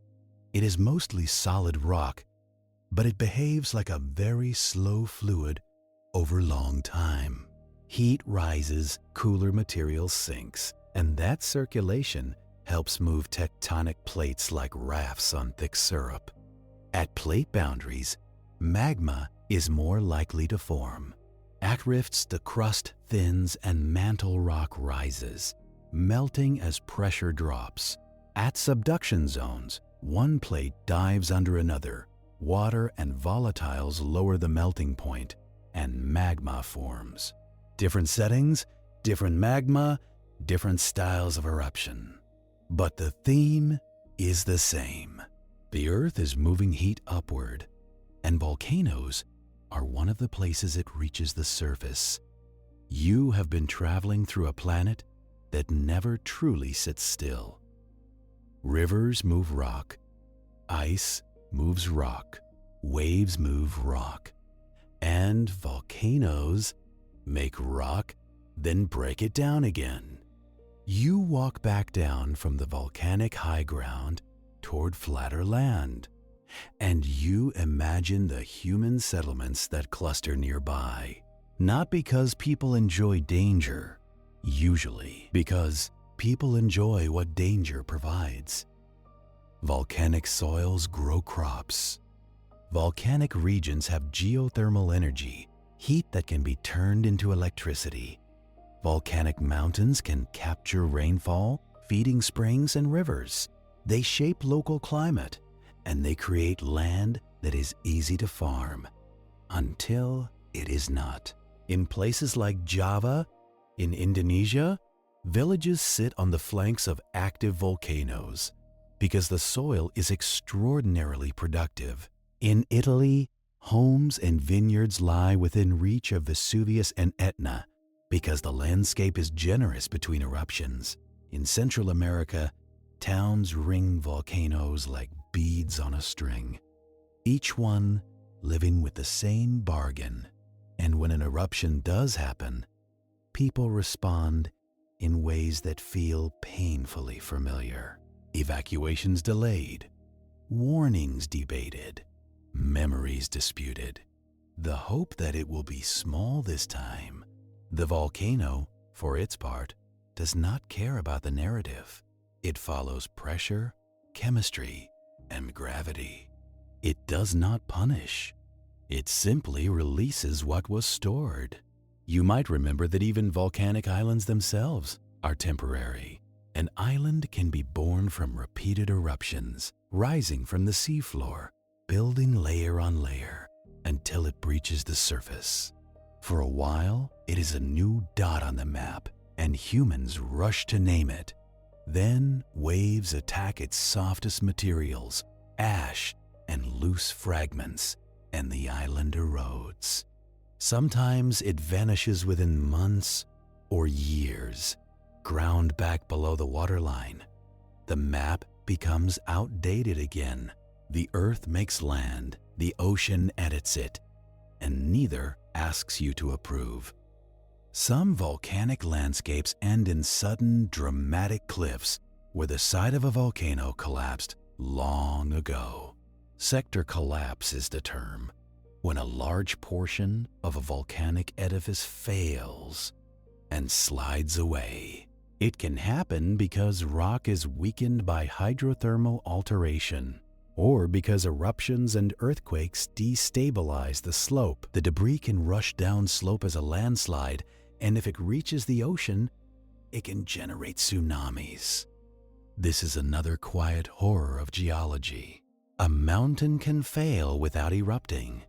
[SPEAKER 1] It is mostly solid rock, but it behaves like a very slow fluid over long time. Heat rises, cooler material sinks, and that circulation helps move tectonic plates like rafts on thick syrup. At plate boundaries, magma is more likely to form. At rifts, the crust thins and mantle rock rises, melting as pressure drops. At subduction zones, one plate dives under another, water and volatiles lower the melting point, and magma forms. Different settings, different magma, different styles of eruption. But the theme is the same. The Earth is moving heat upward, and volcanoes are one of the places it reaches the surface. You have been traveling through a planet that never truly sits still. Rivers move rock, ice moves rock, waves move rock, and volcanoes make rock, then break it down again. You walk back down from the volcanic high ground toward flatter land, and you imagine the human settlements that cluster nearby. Not because people enjoy danger, usually because people enjoy what danger provides. Volcanic soils grow crops. Volcanic regions have geothermal energy, heat that can be turned into electricity. Volcanic mountains can capture rainfall, feeding springs and rivers. They shape local climate, and they create land that is easy to farm, until it is not. In places like Java, in Indonesia, villages sit on the flanks of active volcanoes because the soil is extraordinarily productive. In Italy, homes and vineyards lie within reach of Vesuvius and Etna because the landscape is generous between eruptions. In Central America, towns ring volcanoes like beads on a string, each one living with the same bargain. And when an eruption does happen, people respond in ways that feel painfully familiar. Evacuations delayed, warnings debated, memories disputed. The hope that it will be small this time. The volcano, for its part, does not care about the narrative. It follows pressure, chemistry, and gravity. It does not punish. It simply releases what was stored. You might remember that even volcanic islands themselves are temporary. An island can be born from repeated eruptions, rising from the seafloor, building layer on layer until it breaches the surface. For a while, it is a new dot on the map, and humans rush to name it. Then waves attack its softest materials, ash and loose fragments, and the island erodes. Sometimes it vanishes within months or years, ground back below the waterline. The map becomes outdated again. The earth makes land, the ocean edits it, and neither asks you to approve. Some volcanic landscapes end in sudden, dramatic cliffs where the side of a volcano collapsed long ago. Sector collapse is the term, when a large portion of a volcanic edifice fails and slides away. It can happen because rock is weakened by hydrothermal alteration, or because eruptions and earthquakes destabilize the slope. The debris can rush down slope as a landslide, and if it reaches the ocean, it can generate tsunamis. This is another quiet horror of geology. A mountain can fail without erupting,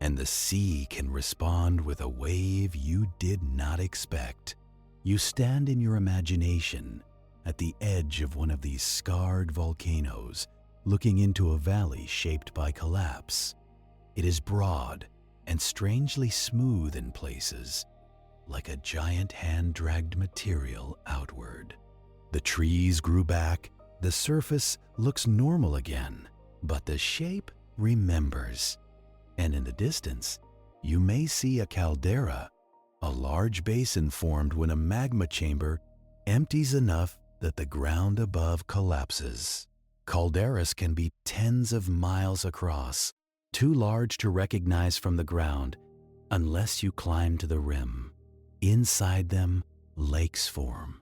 [SPEAKER 1] and the sea can respond with a wave you did not expect. You stand in your imagination at the edge of one of these scarred volcanoes, looking into a valley shaped by collapse. It is broad and strangely smooth in places, like a giant hand-dragged material outward. The trees grew back, the surface looks normal again, but the shape remembers. And in the distance, you may see a caldera, a large basin formed when a magma chamber empties enough that the ground above collapses. Calderas can be tens of miles across, too large to recognize from the ground unless you climb to the rim. Inside them, lakes form,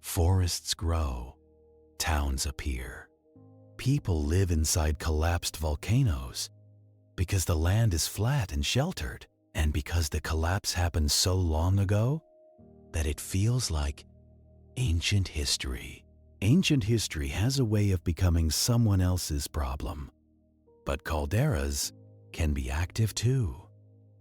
[SPEAKER 1] forests grow, towns appear. People live inside collapsed volcanoes because the land is flat and sheltered, and because the collapse happened so long ago that it feels like ancient history. Ancient history has a way of becoming someone else's problem. But calderas can be active too.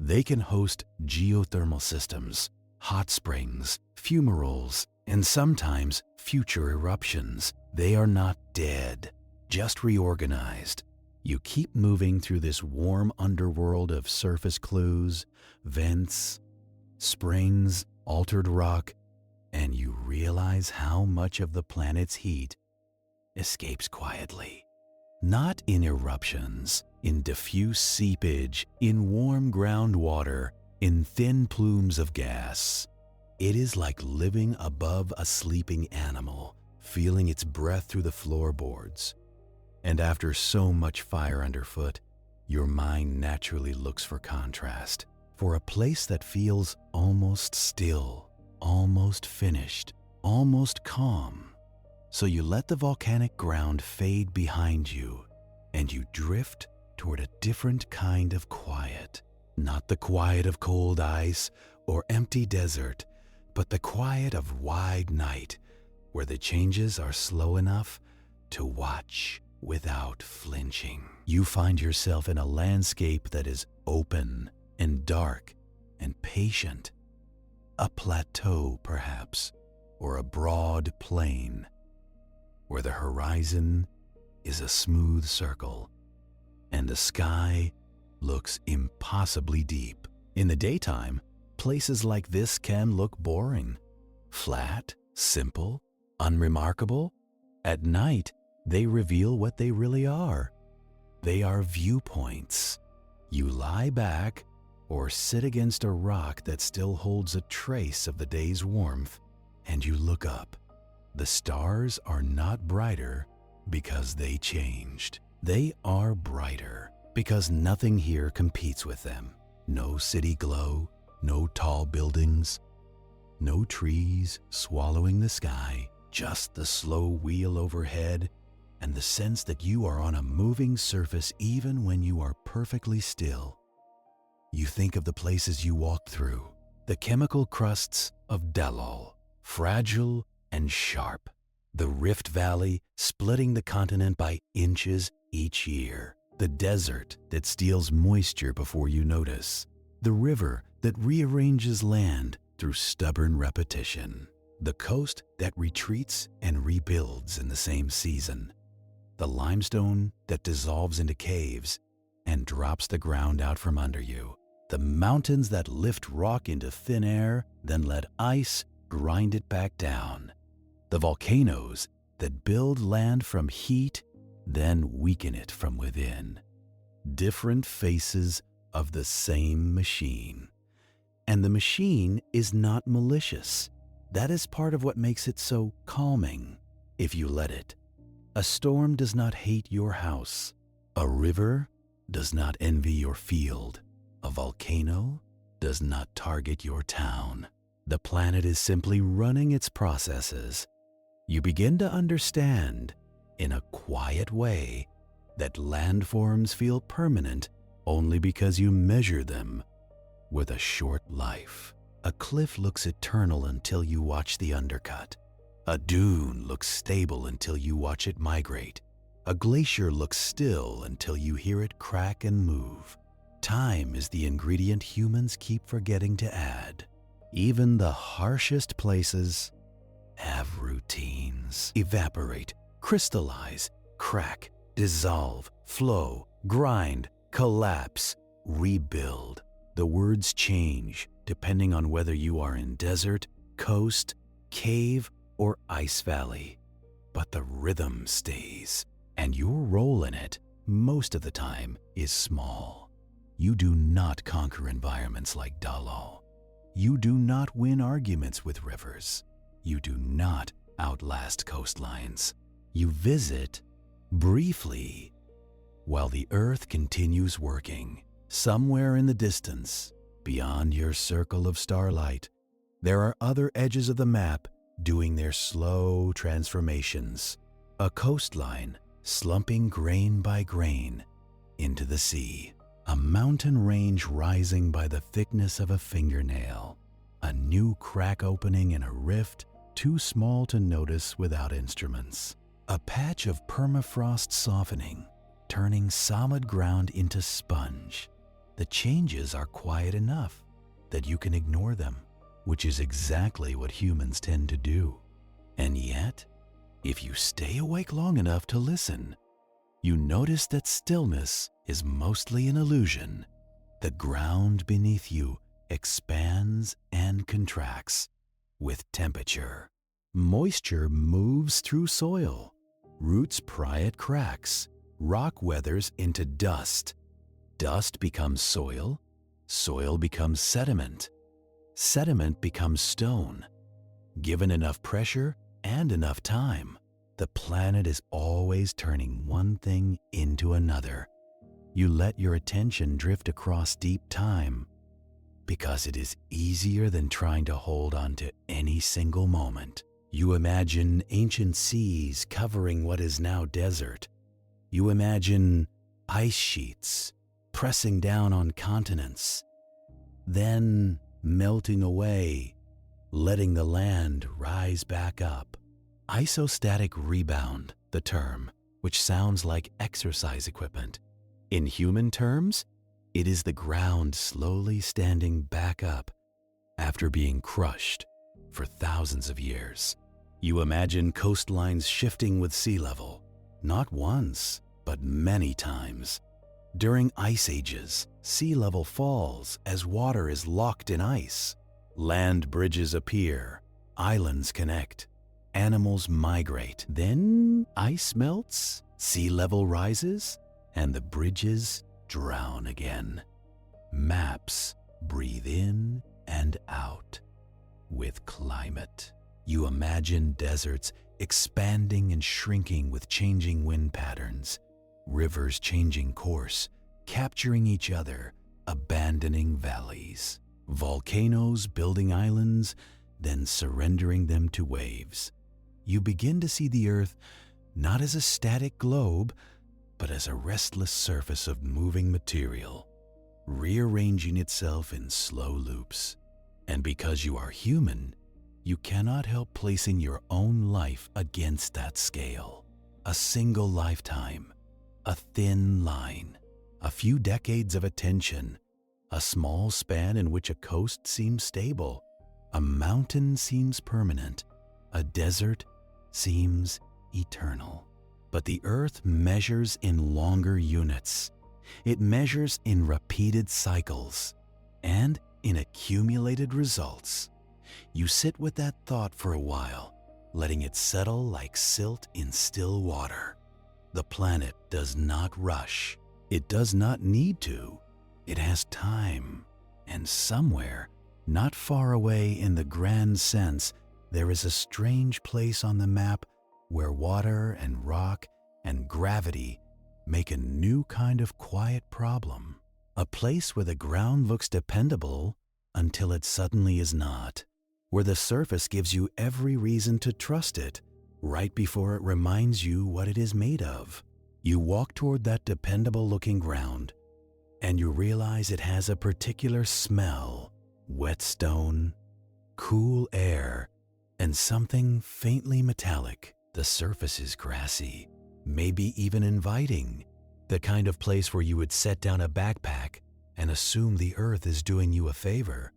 [SPEAKER 1] They can host geothermal systems, hot springs, fumaroles, and sometimes future eruptions. They are not dead, just reorganized. You keep moving through this warm underworld of surface clues, vents, springs, altered rock, and you realize how much of the planet's heat escapes quietly. Not in eruptions, in diffuse seepage, in warm groundwater, in thin plumes of gas. It is like living above a sleeping animal, feeling its breath through the floorboards. And after so much fire underfoot, your mind naturally looks for contrast, for a place that feels almost still, almost finished, almost calm. So you let the volcanic ground fade behind you, and you drift toward a different kind of quiet. Not the quiet of cold ice or empty desert, but the quiet of wide night, where the changes are slow enough to watch without flinching. You find yourself in a landscape that is open and dark and patient. A plateau, perhaps, or a broad plain, where the horizon is a smooth circle and the sky looks impossibly deep. In the daytime, places like this can look boring, flat, simple, unremarkable. At night, they reveal what they really are. They are viewpoints. You lie back or sit against a rock that still holds a trace of the day's warmth, and you look up. The stars are not brighter because they changed. They are brighter because nothing here competes with them. No city glow, no tall buildings, no trees swallowing the sky, just the slow wheel overhead and the sense that you are on a moving surface even when you are perfectly still. You think of the places you walked through, the chemical crusts of Dallol, fragile and sharp, the Rift Valley splitting the continent by inches each year, the desert that steals moisture before you notice, the river that rearranges land through stubborn repetition, the coast that retreats and rebuilds in the same season, the limestone that dissolves into caves and drops the ground out from under you, the mountains that lift rock into thin air, then let ice grind it back down, the volcanoes that build land from heat, then weaken it from within. Different faces of the same machine. And the machine is not malicious. That is part of what makes it so calming, if you let it. A storm does not hate your house. A river does not envy your field. A volcano does not target your town. The planet is simply running its processes. You begin to understand, in a quiet way, that landforms feel permanent only because you measure them with a short life. A cliff looks eternal until you watch the undercut. A dune looks stable until you watch it migrate. A glacier looks still until you hear it crack and move. Time is the ingredient humans keep forgetting to add. Even the harshest places have routines. Evaporate, crystallize, crack, dissolve, flow, grind, collapse, rebuild. The words change depending on whether you are in desert, coast, cave, or ice valley. But the rhythm stays, and your role in it, most of the time, is small. You do not conquer environments like Dallol. You do not win arguments with rivers. You do not outlast coastlines. You visit briefly while the earth continues working. Somewhere in the distance, beyond your circle of starlight, there are other edges of the map doing their slow transformations. A coastline slumping grain by grain into the sea. A mountain range rising by the thickness of a fingernail. A new crack opening in a rift too small to notice without instruments. A patch of permafrost softening. turning solid ground into sponge. The changes are quiet enough that you can ignore them, which is exactly what humans tend to do. And yet, if you stay awake long enough to listen, you notice that stillness is mostly an illusion. The ground beneath you expands and contracts with temperature. Moisture moves through soil. Roots pry at cracks. Rock weathers into dust. Dust becomes soil. Soil becomes sediment. Sediment becomes stone. Given enough pressure and enough time, the planet is always turning one thing into another. You let your attention drift across deep time because it is easier than trying to hold on to any single moment. You imagine ancient seas covering what is now desert. You imagine ice sheets pressing down on continents, then melting away, letting the land rise back up. Isostatic rebound, the term, which sounds like exercise equipment. In human terms, it is the ground slowly standing back up after being crushed for thousands of years. You imagine coastlines shifting with sea level, not once, but many times. During ice ages, sea level falls as water is locked in ice. Land bridges appear, islands connect, animals migrate. Then ice melts, sea level rises, and the bridges drown again. Maps breathe in and out with climate. You imagine deserts expanding and shrinking with changing wind patterns, rivers changing course, capturing each other, abandoning valleys, volcanoes building islands, then surrendering them to waves. You begin to see the Earth not as a static globe, but as a restless surface of moving material, rearranging itself in slow loops. And because you are human, you cannot help placing your own life against that scale. A single lifetime, a thin line, a few decades of attention, a small span in which a coast seems stable, a mountain seems permanent, a desert seems eternal. But the Earth measures in longer units. It measures in repeated cycles and in accumulated results. You sit with that thought for a while, letting it settle like silt in still water. The planet does not rush. It does not need to. It has time. And somewhere, not far away in the grand sense, there is a strange place on the map where water and rock and gravity make a new kind of quiet problem. A place where the ground looks dependable until it suddenly is not. Where the surface gives you every reason to trust it, right before it reminds you what it is made of. You walk toward that dependable-looking ground, and you realize it has a particular smell: wet stone, cool air, and something faintly metallic. The surface is grassy, maybe even inviting, the kind of place where you would set down a backpack and assume the Earth is doing you a favor.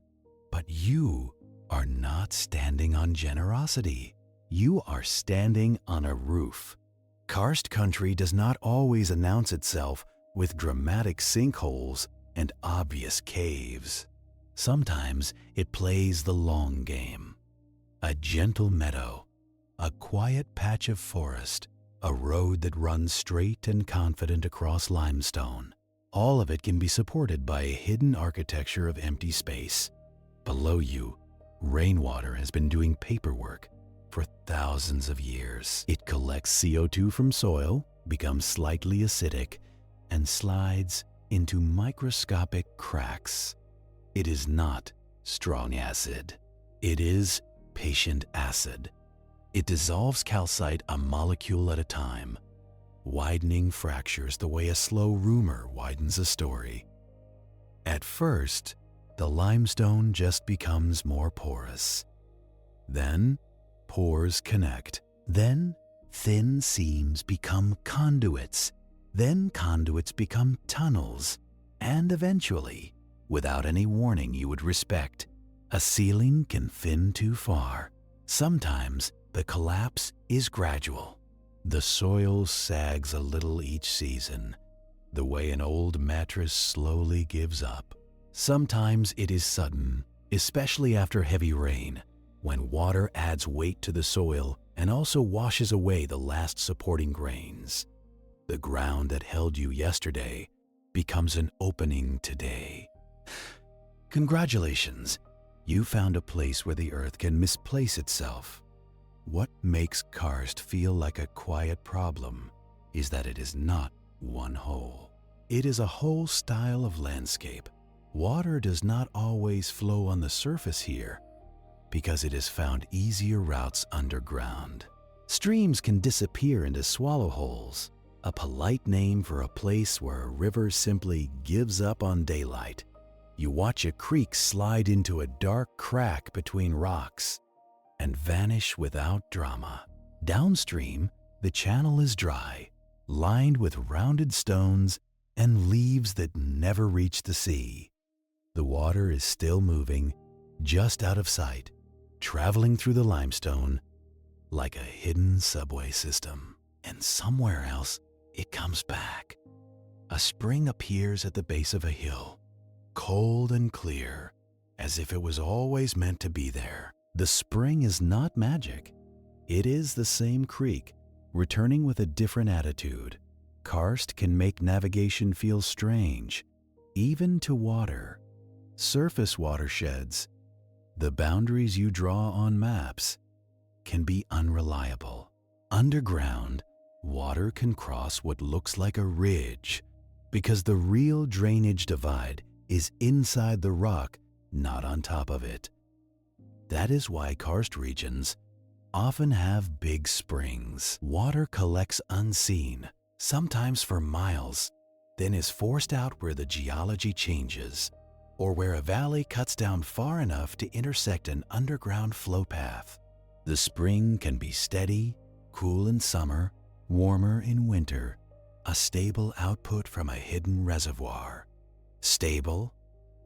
[SPEAKER 1] But you are not standing on generosity. You are standing on a roof. Karst country does not always announce itself with dramatic sinkholes and obvious caves. Sometimes it plays the long game. A gentle meadow, a quiet patch of forest, a road that runs straight and confident across limestone. All of it can be supported by a hidden architecture of empty space. Below you, rainwater has been doing paperwork for thousands of years. It collects CO2 from soil, becomes slightly acidic, and slides into microscopic cracks. It is not strong acid. It is patient acid. It dissolves calcite a molecule at a time, widening fractures the way a slow rumor widens a story. At first, the limestone just becomes more porous. Then, pores connect. Then, thin seams become conduits, Then conduits become tunnels, and eventually, without any warning you would respect, a ceiling can thin too far. Sometimes the collapse is gradual. The soil sags a little each season, the way an old mattress slowly gives up. Sometimes it is sudden, especially after heavy rain, when water adds weight to the soil and also washes away the last supporting grains. The ground that held you yesterday becomes an opening today. Congratulations, you found a place where the earth can misplace itself. What makes karst feel like a quiet problem is that it is not one hole. It is a whole style of landscape. Water does not always flow on the surface here because it has found easier routes underground. Streams can disappear into swallow holes, a polite name for a place where a river simply gives up on daylight. You watch a creek slide into a dark crack between rocks and vanish without drama. Downstream, the channel is dry, lined with rounded stones and leaves that never reach the sea. The water is still moving, just out of sight, traveling through the limestone like a hidden subway system. And somewhere else, it comes back. A spring appears at the base of a hill, cold and clear, as if it was always meant to be there. The spring is not magic. It is the same creek, returning with a different attitude. Karst can make navigation feel strange, even to water. Surface watersheds, the boundaries you draw on maps, can be unreliable. Underground, water can cross what looks like a ridge because the real drainage divide is inside the rock, not on top of it. That is why karst regions often have big springs. Water collects unseen, sometimes for miles, then is forced out where the geology changes, or where a valley cuts down far enough to intersect an underground flow path. The spring can be steady, cool in summer, warmer in winter, a stable output from a hidden reservoir. Stable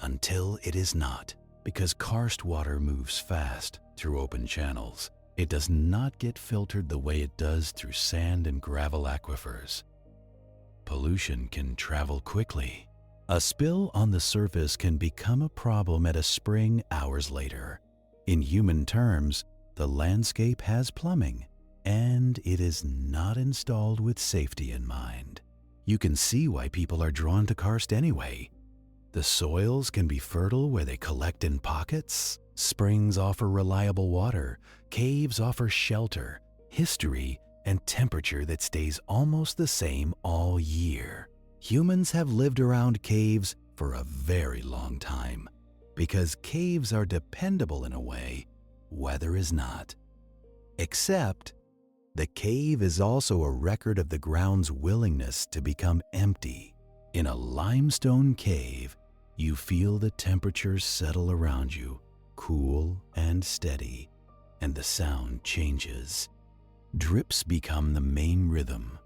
[SPEAKER 1] until it is not, because karst water moves fast through open channels. It does not get filtered the way it does through sand and gravel aquifers. Pollution can travel quickly. A spill on the surface can become a problem at a spring hours later. In human terms, the landscape has plumbing, and it is not installed with safety in mind. You can see why people are drawn to karst anyway. The soils can be fertile where they collect in pockets. Springs offer reliable water. Caves offer shelter, history, and temperature that stays almost the same all year. Humans have lived around caves for a very long time because caves are dependable in a way weather is not. Except, the cave is also a record of the ground's willingness to become empty. In a limestone cave, you feel the temperatures settle around you, cool and steady, and the sound changes. Drips become the main rhythm.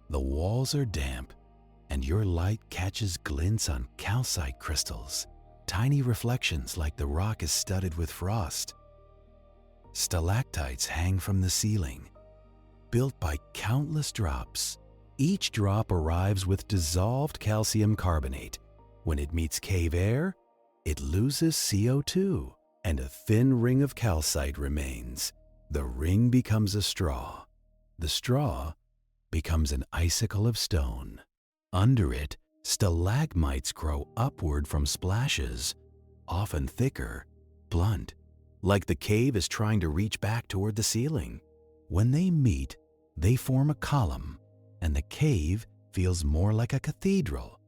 [SPEAKER 1] The walls are damp, and your light catches glints on calcite crystals, tiny reflections like the rock is studded with frost. Stalactites hang from the ceiling, built by countless drops. Each drop arrives with dissolved calcium carbonate. When it meets cave air, it loses CO2, and a thin ring of calcite remains. The ring becomes a straw. The straw becomes an icicle of stone. Under it, stalagmites grow upward from splashes, often thicker, blunt, like the cave is trying to reach back toward the ceiling. When they meet, they form a column, and the cave feels more like a cathedral,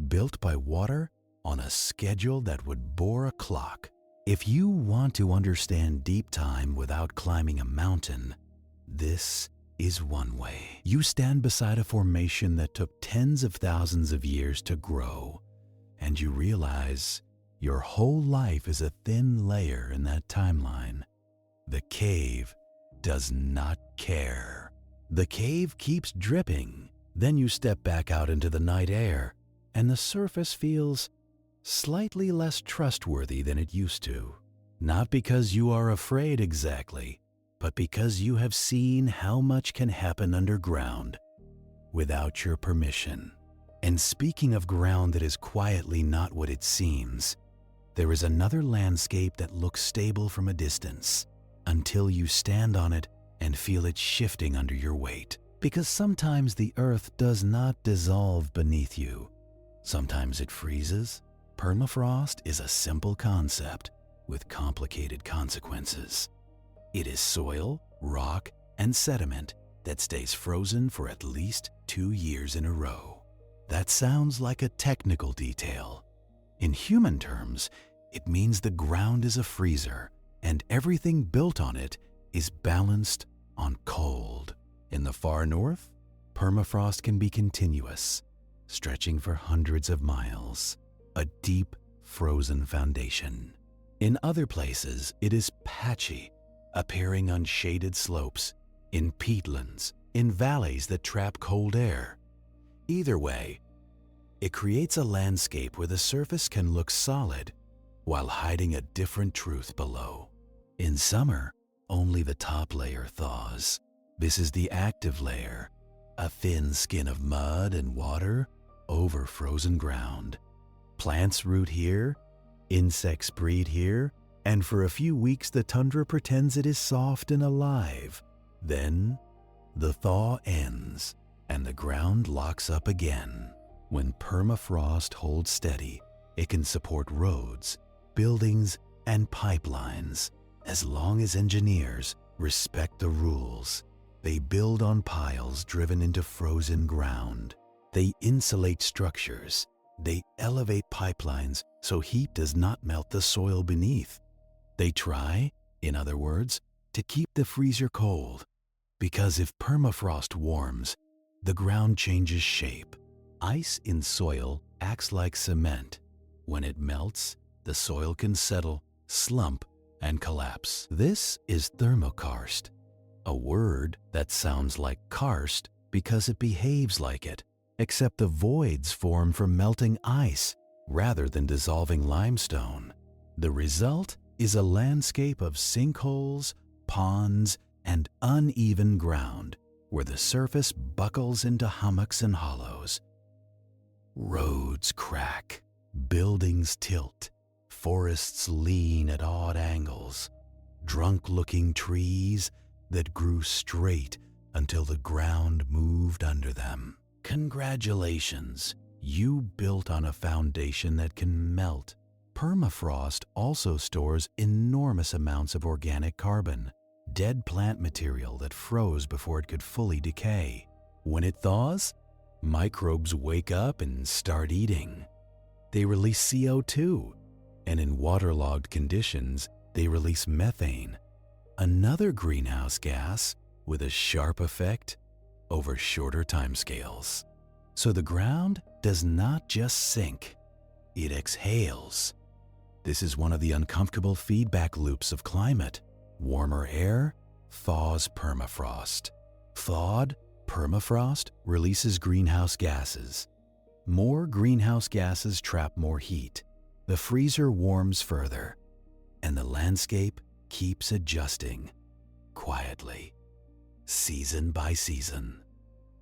[SPEAKER 1] built by water on a schedule that would bore a clock. If you want to understand deep time without climbing a mountain, this is one way. You stand beside a formation that took tens of thousands of years to grow, and you realize your whole life is a thin layer in that timeline. The cave does not care. The cave keeps dripping, Then you step back out into the night air, and the surface feels slightly less trustworthy than it used to. Not because you are afraid exactly, but because you have seen how much can happen underground without your permission. And speaking of ground that is quietly not what it seems, there is another landscape that looks stable from a distance until you stand on it and feel it shifting under your weight. Because sometimes the earth does not dissolve beneath you. Sometimes it freezes. Permafrost is a simple concept with complicated consequences. It is soil, rock, and sediment that stays frozen for at least 2 years in a row. That sounds like a technical detail. In human terms, it means the ground is a freezer and everything built on it is balanced on cold. In the far north, permafrost can be continuous, stretching for hundreds of miles, a deep, frozen foundation. In other places, it is patchy, appearing on shaded slopes, in peatlands, in valleys that trap cold air. Either way, it creates a landscape where the surface can look solid while hiding a different truth below. In summer, only the top layer thaws. This is the active layer, a thin skin of mud and water over frozen ground. Plants root here, insects breed here, and for a few weeks the tundra pretends it is soft and alive. Then, the thaw ends and the ground locks up again. When permafrost holds steady, it can support roads, buildings, and pipelines as long as engineers respect the rules. They build on piles driven into frozen ground. They insulate structures. They elevate pipelines so heat does not melt the soil beneath. They try, in other words, to keep the freezer cold. Because if permafrost warms, the ground changes shape. Ice in soil acts like cement. When it melts, the soil can settle, slump, and collapse. This is thermokarst, a word that sounds like karst because it behaves like it, except the voids form from melting ice rather than dissolving limestone. The result is a landscape of sinkholes, ponds, and uneven ground where the surface buckles into hummocks and hollows. Roads crack, buildings tilt, forests lean at odd angles, drunk-looking trees that grew straight until the ground moved under them. Congratulations, you built on a foundation that can melt. Permafrost also stores enormous amounts of organic carbon, dead plant material that froze before it could fully decay. When it thaws, microbes wake up and start eating. They release CO2, and in waterlogged conditions, they release methane, another greenhouse gas with a sharp effect over shorter timescales. So the ground does not just sink, it exhales. This is one of the uncomfortable feedback loops of climate. Warmer air thaws permafrost. Thawed permafrost releases greenhouse gases. More greenhouse gases trap more heat. The freezer warms further, and the landscape keeps adjusting quietly, season by season.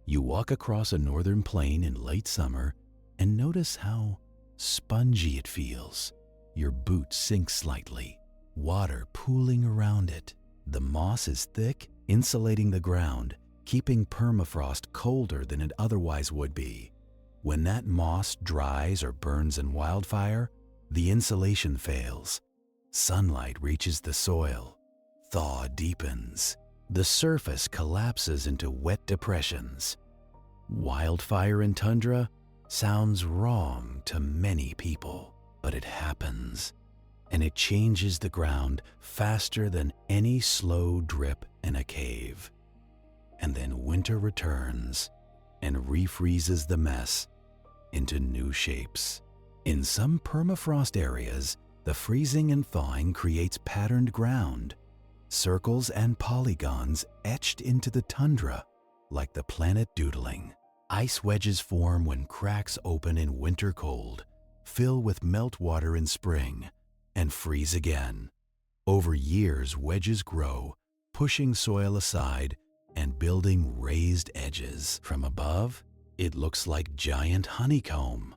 [SPEAKER 1] You walk across a northern plain in late summer and notice how spongy it feels. Your boot sinks slightly, water pooling around it. The moss is thick, insulating the ground, keeping permafrost colder than it otherwise would be. When that moss dries or burns in wildfire, the insulation fails. Sunlight reaches the soil. Thaw deepens. The surface collapses into wet depressions. Wildfire in tundra sounds wrong to many people, but it happens, and it changes the ground faster than any slow drip in a cave. And then winter returns and refreezes the mess into new shapes. In some permafrost areas, the freezing and thawing creates patterned ground, circles and polygons etched into the tundra like the planet doodling. Ice wedges form when cracks open in winter cold, fill with meltwater in spring, and freeze again. Over years, wedges grow, pushing soil aside and building raised edges. From above, it looks like giant honeycomb.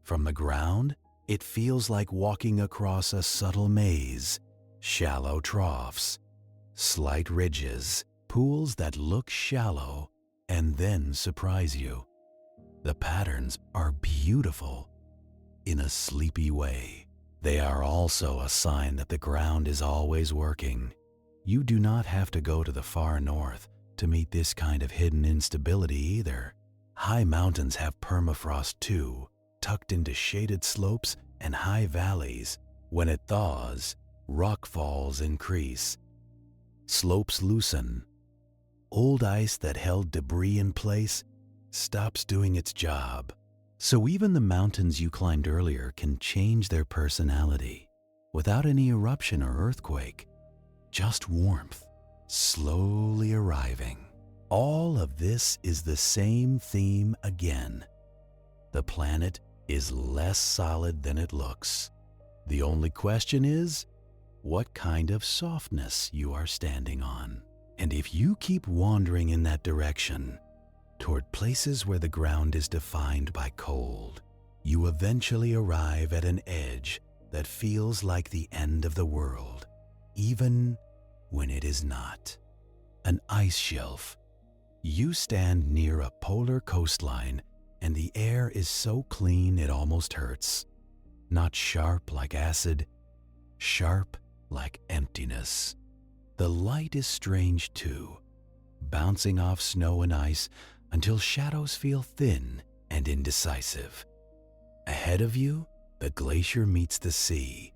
[SPEAKER 1] From the ground, it feels like walking across a subtle maze. Shallow troughs, slight ridges, pools that look shallow and then surprise you. The patterns are beautiful in a sleepy way. They are also a sign that the ground is always working. You do not have to go to the far north to meet this kind of hidden instability either. High mountains have permafrost too, tucked into shaded slopes and high valleys. When it thaws, rock falls increase. Slopes loosen. Old ice that held debris in place stops doing its job. So even the mountains you climbed earlier can change their personality without any eruption or earthquake. Just warmth, slowly arriving. All of this is the same theme again. The planet is less solid than it looks. The only question is, what kind of softness you are standing on. And if you keep wandering in that direction, toward places where the ground is defined by cold, you eventually arrive at an edge that feels like the end of the world, even when it is not. An ice shelf. You stand near a polar coastline and the air is so clean it almost hurts. Not sharp like acid, sharp like emptiness. The light is strange too, bouncing off snow and ice until shadows feel thin and indecisive. Ahead of you, the glacier meets the sea,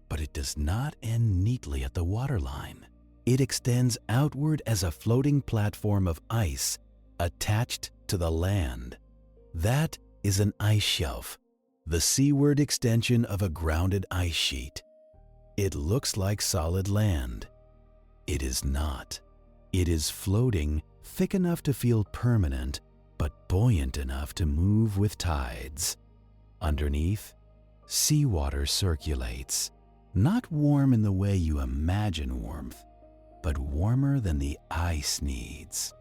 [SPEAKER 1] but it does not end neatly at the waterline. It extends outward as a floating platform of ice attached to the land. That is an ice shelf, the seaward extension of a grounded ice sheet. It looks like solid land. It is not. It is floating, thick enough to feel permanent, but buoyant enough to move with tides. Underneath, seawater circulates, not warm in the way you imagine warmth, but warmer than the ice needs.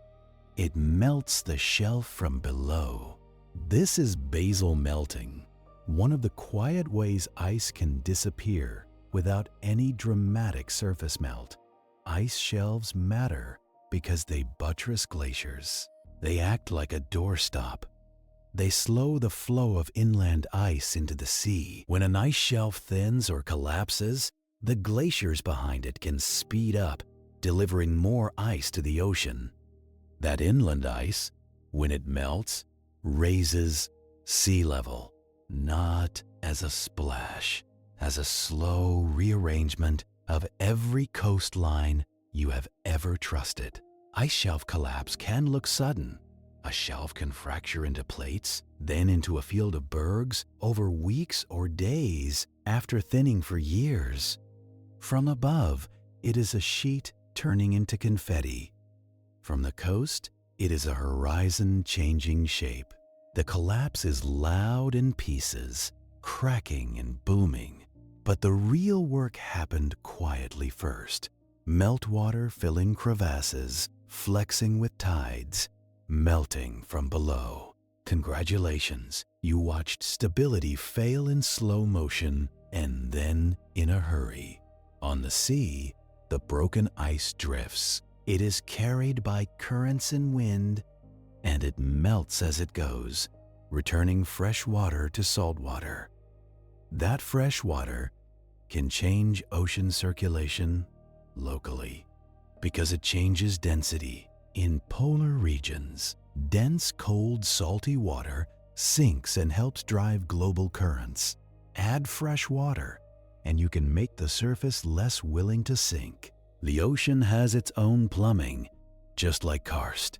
[SPEAKER 1] It melts the shelf from below. This is basal melting, one of the quiet ways ice can disappear without any dramatic surface melt. Ice shelves matter because they buttress glaciers. They act like a doorstop. They slow the flow of inland ice into the sea. When an ice shelf thins or collapses, the glaciers behind it can speed up, delivering more ice to the ocean. That inland ice, when it melts, raises sea level, not as a splash, as a slow rearrangement of every coastline you have ever trusted. Ice shelf collapse can look sudden. A shelf can fracture into plates, then into a field of bergs over weeks or days after thinning for years. From above, it is a sheet turning into confetti. From the coast, it is a horizon changing shape. The collapse is loud in pieces, cracking and booming. But the real work happened quietly first. Meltwater filling crevasses, flexing with tides, melting from below. Congratulations, you watched stability fail in slow motion and then in a hurry. On the sea, the broken ice drifts. It is carried by currents and wind, and it melts as it goes, returning fresh water to salt water. That fresh water can change ocean circulation locally because it changes density. In polar regions, dense, cold, salty water sinks and helps drive global currents. Add fresh water, and you can make the surface less willing to sink. The ocean has its own plumbing, just like karst,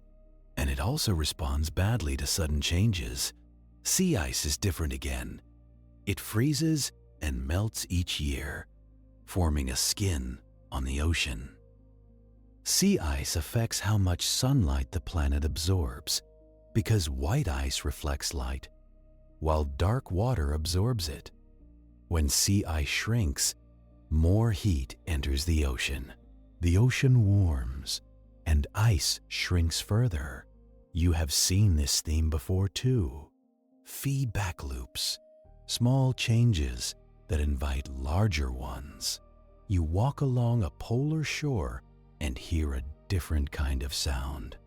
[SPEAKER 1] and it also responds badly to sudden changes. Sea ice is different again. It freezes and melts each year, forming a skin on the ocean. Sea ice affects how much sunlight the planet absorbs. because white ice reflects light, while dark water absorbs it. When sea ice shrinks, more heat enters the ocean. The ocean warms, and ice shrinks further. You have seen this theme before too. Feedback loops, small changes that invite larger ones. You walk along a polar shore and hear a different kind of sound.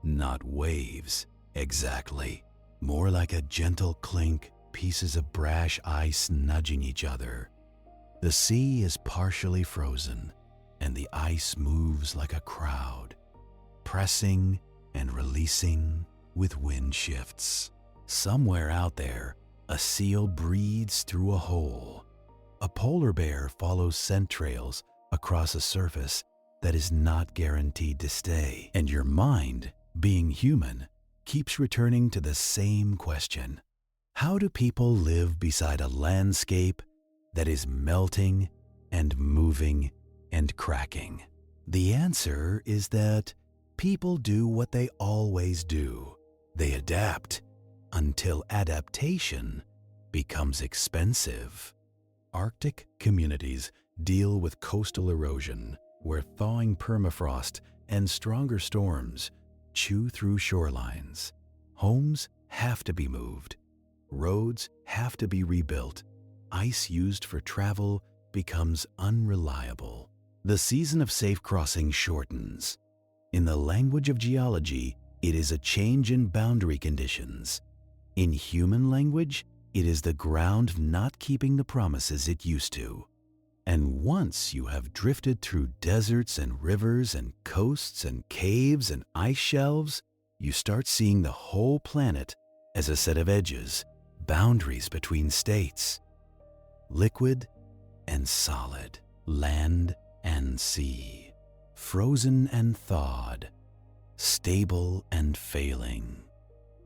[SPEAKER 1] Not waves, exactly. More like a gentle clink, pieces of brash ice nudging each other. The sea is partially frozen, and the ice moves like a crowd, pressing and releasing with wind shifts. Somewhere out there, a seal breathes through a hole. A polar bear follows scent trails across a surface that is not guaranteed to stay. And your mind, being human, keeps returning to the same question. How do people live beside a landscape that is melting and moving and cracking? The answer is that people do what they always do. They adapt until adaptation becomes expensive. Arctic communities deal with coastal erosion, where thawing permafrost and stronger storms chew through shorelines. Homes have to be moved. Roads have to be rebuilt. Ice used for travel becomes unreliable. The season of safe crossing shortens. In the language of geology, it is a change in boundary conditions. In human language, it is the ground not keeping the promises it used to. And once you have drifted through deserts and rivers and coasts and caves and ice shelves, you start seeing the whole planet as a set of edges, boundaries between states. Liquid and solid, land and sea, frozen and thawed, stable and failing.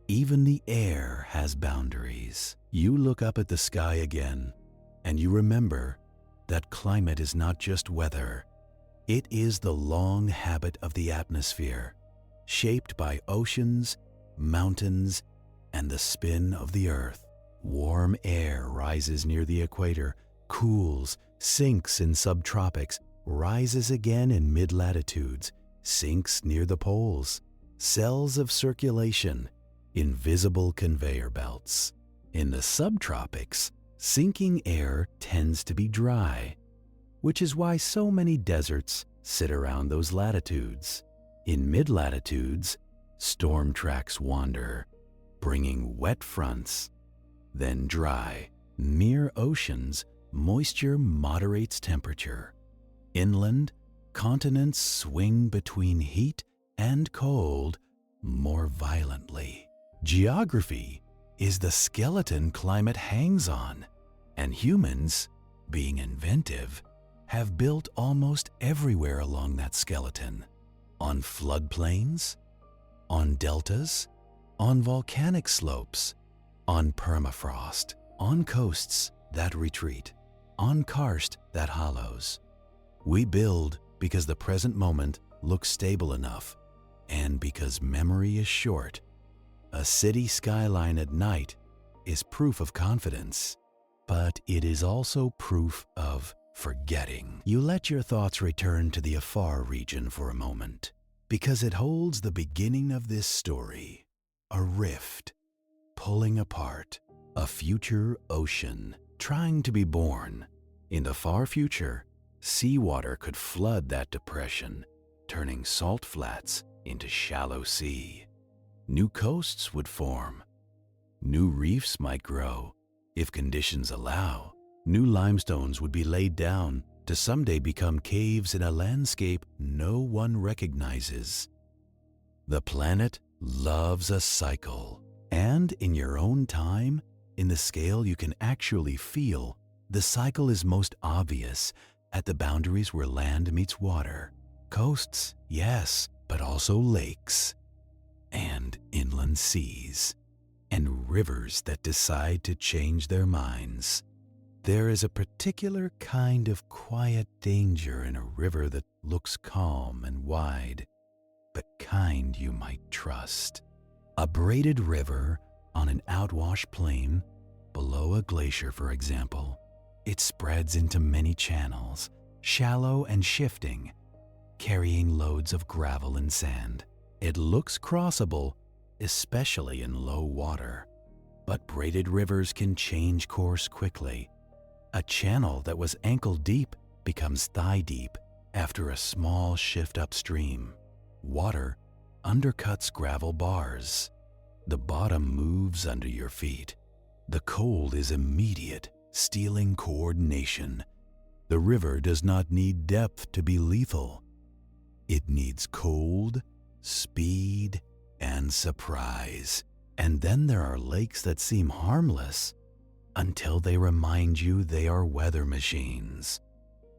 [SPEAKER 1] Even the air has boundaries. You look up at the sky again, and you remember that climate is not just weather. It is the long habit of the atmosphere, shaped by oceans, mountains, and the spin of the earth. Warm air rises near the equator, cools, sinks in subtropics, rises again in mid-latitudes, sinks near the poles. Cells of circulation, invisible conveyor belts. In the subtropics, sinking air tends to be dry, which is why so many deserts sit around those latitudes. In mid-latitudes, storm tracks wander, bringing wet fronts, then dry. Near oceans, moisture moderates temperature. Inland, continents swing between heat and cold more violently. Geography is the skeleton climate hangs on, and humans, being inventive, have built almost everywhere along that skeleton. On floodplains, on deltas, on volcanic slopes, on permafrost, on coasts that retreat, on karst that hollows. We build because the present moment looks stable enough, and because memory is short. A city skyline at night is proof of confidence, but it is also proof of forgetting. You let your thoughts return to the Afar region for a moment, because it holds the beginning of this story. A rift pulling apart, a future ocean trying to be born. In the far future, seawater could flood that depression, turning salt flats into shallow sea. New coasts would form. New reefs might grow. If conditions allow, new limestones would be laid down to someday become caves in a landscape no one recognizes. The planet loves a cycle, and in your own time, in the scale you can actually feel, the cycle is most obvious at the boundaries where land meets water. Coasts, yes, but also lakes, and inland seas, and rivers that decide to change their minds. There is a particular kind of quiet danger in a river that looks calm and wide, but kind you might trust. A braided river on an outwash plain, below a glacier for example, it spreads into many channels, shallow and shifting, carrying loads of gravel and sand. It looks crossable, especially in low water. But braided rivers can change course quickly. A channel that was ankle deep becomes thigh deep after a small shift upstream. Water undercuts gravel bars. The bottom moves under your feet. The cold is immediate, stealing coordination. The river does not need depth to be lethal. It needs cold, speed, and surprise. And then there are lakes that seem harmless until they remind you they are weather machines.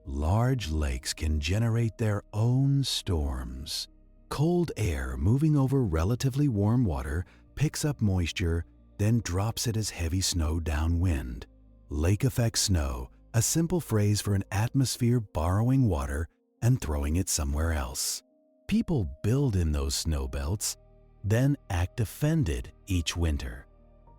[SPEAKER 1] Large lakes can generate their own storms. Cold air moving over relatively warm water picks up moisture, then drops it as heavy snow downwind. Lake effect snow, a simple phrase for an atmosphere borrowing water and throwing it somewhere else. People build in those snow belts, then act offended each winter.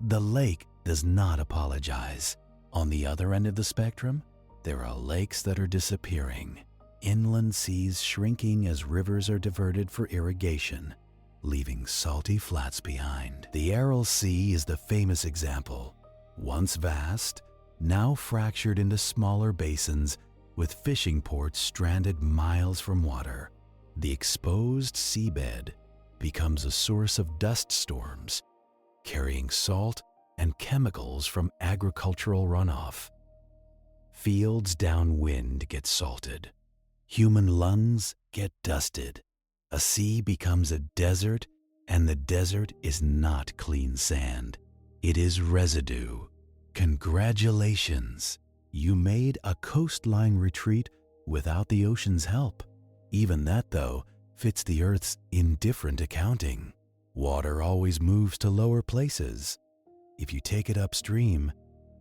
[SPEAKER 1] The lake does not apologize. On the other end of the spectrum, there are lakes that are disappearing. Inland seas shrinking as rivers are diverted for irrigation, leaving salty flats behind. The Aral Sea is the famous example. Once vast, now fractured into smaller basins with fishing ports stranded miles from water. The exposed seabed becomes a source of dust storms, carrying salt and chemicals from agricultural runoff. Fields downwind get salted. Human lungs get dusted. A sea becomes a desert, and the desert is not clean sand. It is residue. Congratulations! You made a coastline retreat without the ocean's help. Even that, though, fits the Earth's indifferent accounting. Water always moves to lower places. If you take it upstream,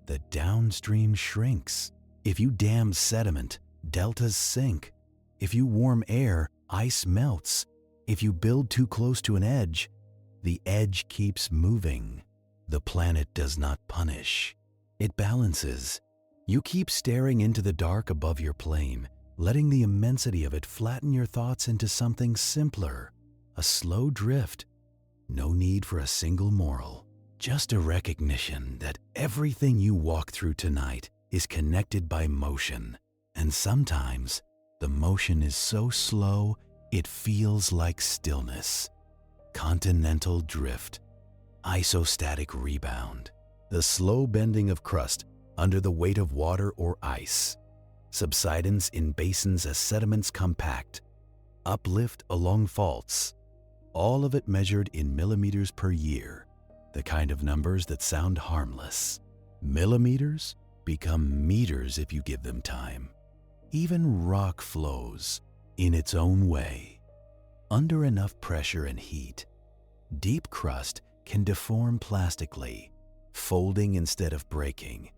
[SPEAKER 1] the downstream shrinks. If you dam sediment, deltas sink. If you warm air, ice melts. If you build too close to an edge, the edge keeps moving. The planet does not punish. It balances. You keep staring into the dark above your plane, letting the immensity of it flatten your thoughts into something simpler, a slow drift. No need for a single moral, just a recognition that everything you walk through tonight is connected by motion, and sometimes the motion is so slow it feels like stillness. Continental drift, isostatic rebound, the slow bending of crust under the weight of water or ice, subsidence in basins as sediments compact, uplift along faults, all of it measured in millimeters per year, the kind of numbers that sound harmless. Millimeters become meters if you give them time. Even rock flows in its own way. Under enough pressure and heat, deep crust can deform plastically, folding instead of breaking,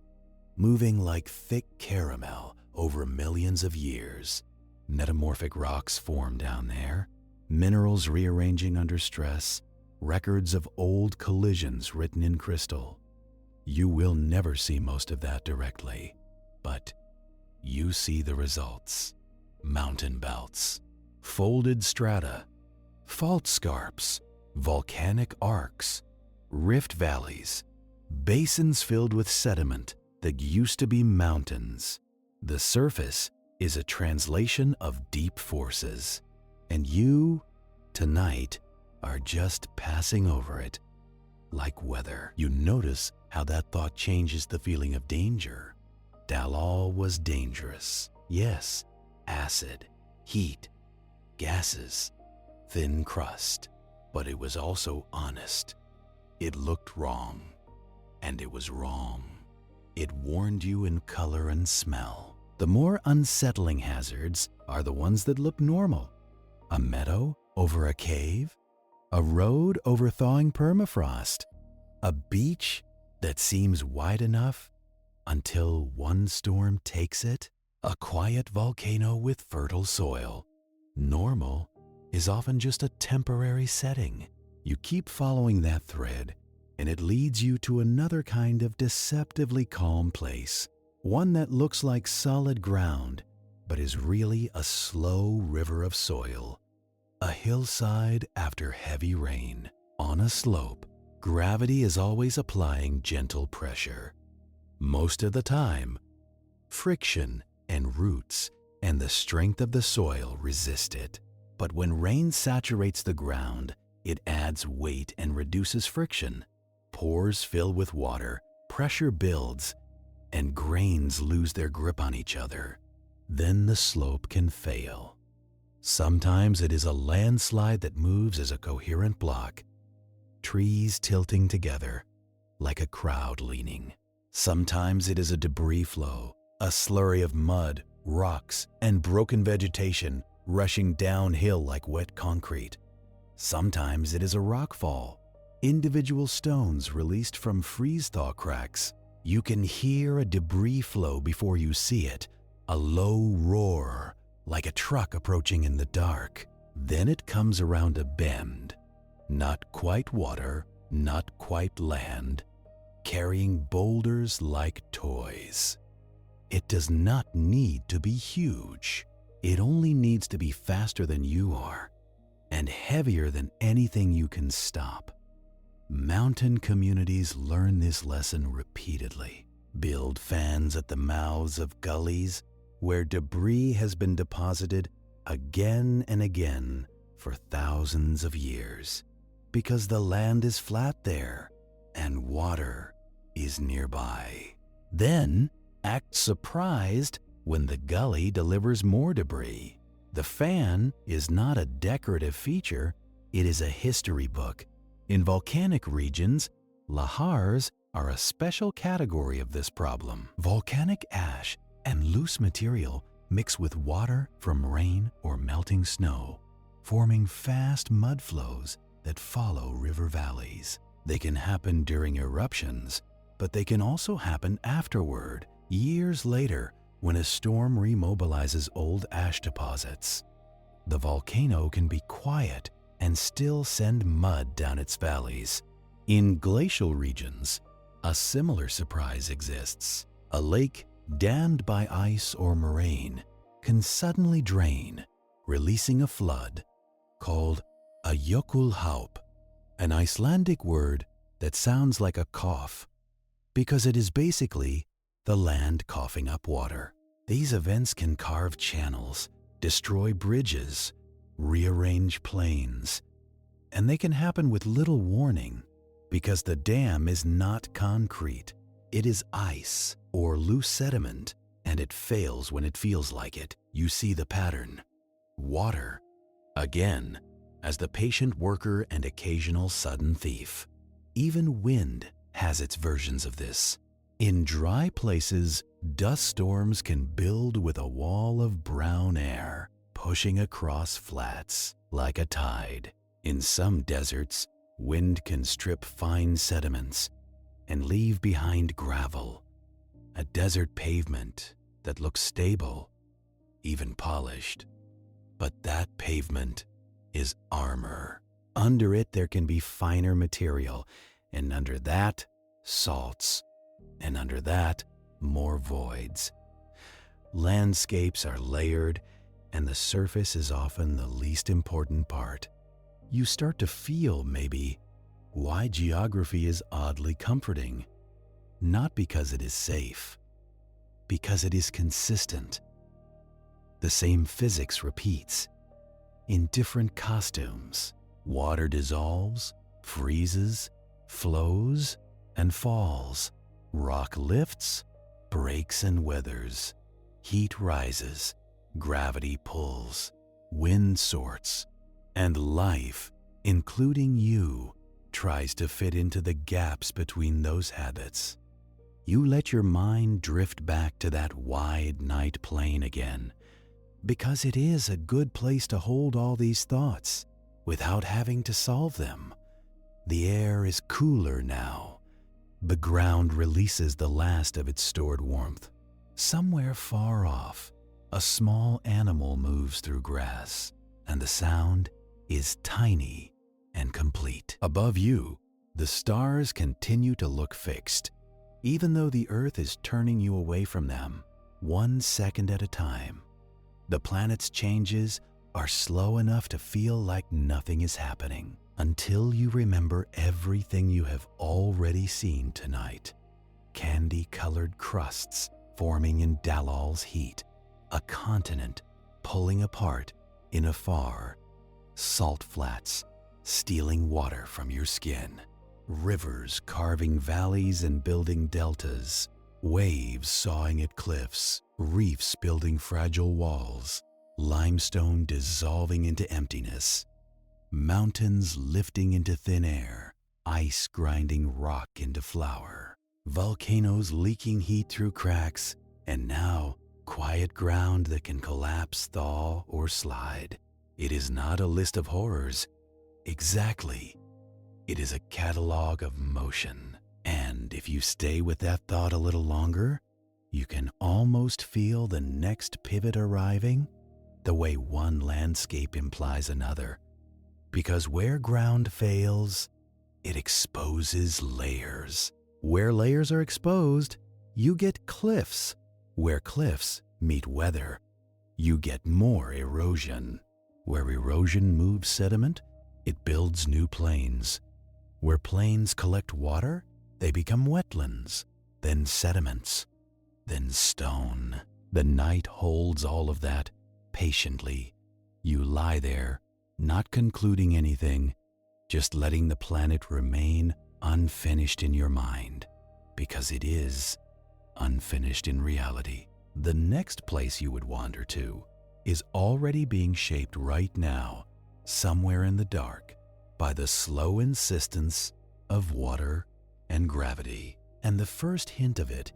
[SPEAKER 1] moving like thick caramel over millions of years. Metamorphic rocks form down there, minerals rearranging under stress, records of old collisions written in crystal. You will never see most of that directly, but you see the results. Mountain belts, folded strata, fault scarps, volcanic arcs, rift valleys, basins filled with sediment that used to be mountains. The surface is a translation of deep forces, and you, tonight, are just passing over it. Like weather, you notice how that thought changes the feeling of danger. Dallol was dangerous. Yes, acid, heat, gases, thin crust, but it was also honest. It looked wrong, and it was wrong. It warned you in color and smell. The more unsettling hazards are the ones that look normal. A meadow over a cave, a road over thawing permafrost, a beach that seems wide enough until one storm takes it, a quiet volcano with fertile soil. Normal is often just a temporary setting. You keep following that thread, and it leads you to another kind of deceptively calm place, one that looks like solid ground, but is really a slow river of soil. A hillside after heavy rain. On a slope, gravity is always applying gentle pressure. Most of the time, friction and roots and the strength of the soil resist it. But when rain saturates the ground, it adds weight and reduces friction. Pores fill with water, pressure builds, and grains lose their grip on each other. Then the slope can fail. Sometimes it is a landslide that moves as a coherent block, trees tilting together like a crowd leaning. Sometimes it is a debris flow, a slurry of mud, rocks, and broken vegetation rushing downhill like wet concrete. Sometimes it is a rockfall, individual stones released from freeze-thaw cracks. You can hear a debris flow before you see it, a low roar, like a truck approaching in the dark. Then it comes around a bend, not quite water, not quite land, carrying boulders like toys. It does not need to be huge. It only needs to be faster than you are, and heavier than anything you can stop. Mountain communities learn this lesson repeatedly. Build fans at the mouths of gullies where debris has been deposited again and again for thousands of years, because the land is flat there and water is nearby. Then act surprised when the gully delivers more debris. The fan is not a decorative feature, it is a history book. In volcanic regions, lahars are a special category of this problem. Volcanic ash and loose material mix with water from rain or melting snow, forming fast mud flows that follow river valleys. They can happen during eruptions, but they can also happen afterward, years later, when a storm remobilizes old ash deposits. The volcano can be quiet and still send mud down its valleys. In glacial regions, a similar surprise exists. A lake dammed by ice or moraine can suddenly drain, releasing a flood called a jökulhlaup, an Icelandic word that sounds like a cough, because it is basically the land coughing up water. These events can carve channels, destroy bridges, rearrange plains, and they can happen with little warning because the dam is not concrete. It is ice or loose sediment, and it fails when it feels like it. You see the pattern. Water, again, as the patient worker and occasional sudden thief. Even wind has its versions of this. In dry places, dust storms can build with a wall of brown air, pushing across flats like a tide. In some deserts, wind can strip fine sediments and leave behind gravel, a desert pavement that looks stable, even polished. But that pavement is armor. Under it there can be finer material, and under that, salts, and under that, more voids. Landscapes are layered, and the surface is often the least important part. You start to feel, maybe, why geography is oddly comforting. Not because it is safe, because it is consistent. The same physics repeats, in different costumes. Water dissolves, freezes, flows, and falls. Rock lifts, breaks and weathers. Heat rises, gravity pulls, wind sorts, and life, including you, tries to fit into the gaps between those habits. You let your mind drift back to that wide night plain again, because it is a good place to hold all these thoughts without having to solve them. The air is cooler now. The ground releases the last of its stored warmth. Somewhere far off, a small animal moves through grass, and the sound is tiny and complete. Above you, the stars continue to look fixed, even though the Earth is turning you away from them, 1 second at a time. The planet's changes are slow enough to feel like nothing is happening until you remember everything you have already seen tonight. Candy-colored crusts forming in Dallol's heat, a continent pulling apart in Afar, salt flats stealing water from your skin, rivers carving valleys and building deltas, waves sawing at cliffs, reefs building fragile walls, limestone dissolving into emptiness, mountains lifting into thin air, ice grinding rock into flour, volcanoes leaking heat through cracks, and now quiet ground that can collapse, thaw, or slide. It is not a list of horrors. Exactly. It is a catalog of motion. And if you stay with that thought a little longer, you can almost feel the next pivot arriving, the way one landscape implies another. Because where ground fails, it exposes layers. Where layers are exposed, you get cliffs. Where cliffs meet weather, you get more erosion. Where erosion moves sediment, it builds new plains. Where plains collect water, they become wetlands, then sediments, then stone. The night holds all of that patiently. You lie there, not concluding anything, just letting the planet remain unfinished in your mind, because it is unfinished in reality. The next place you would wander to is already being shaped right now, somewhere in the dark, by the slow insistence of water and gravity. And the first hint of it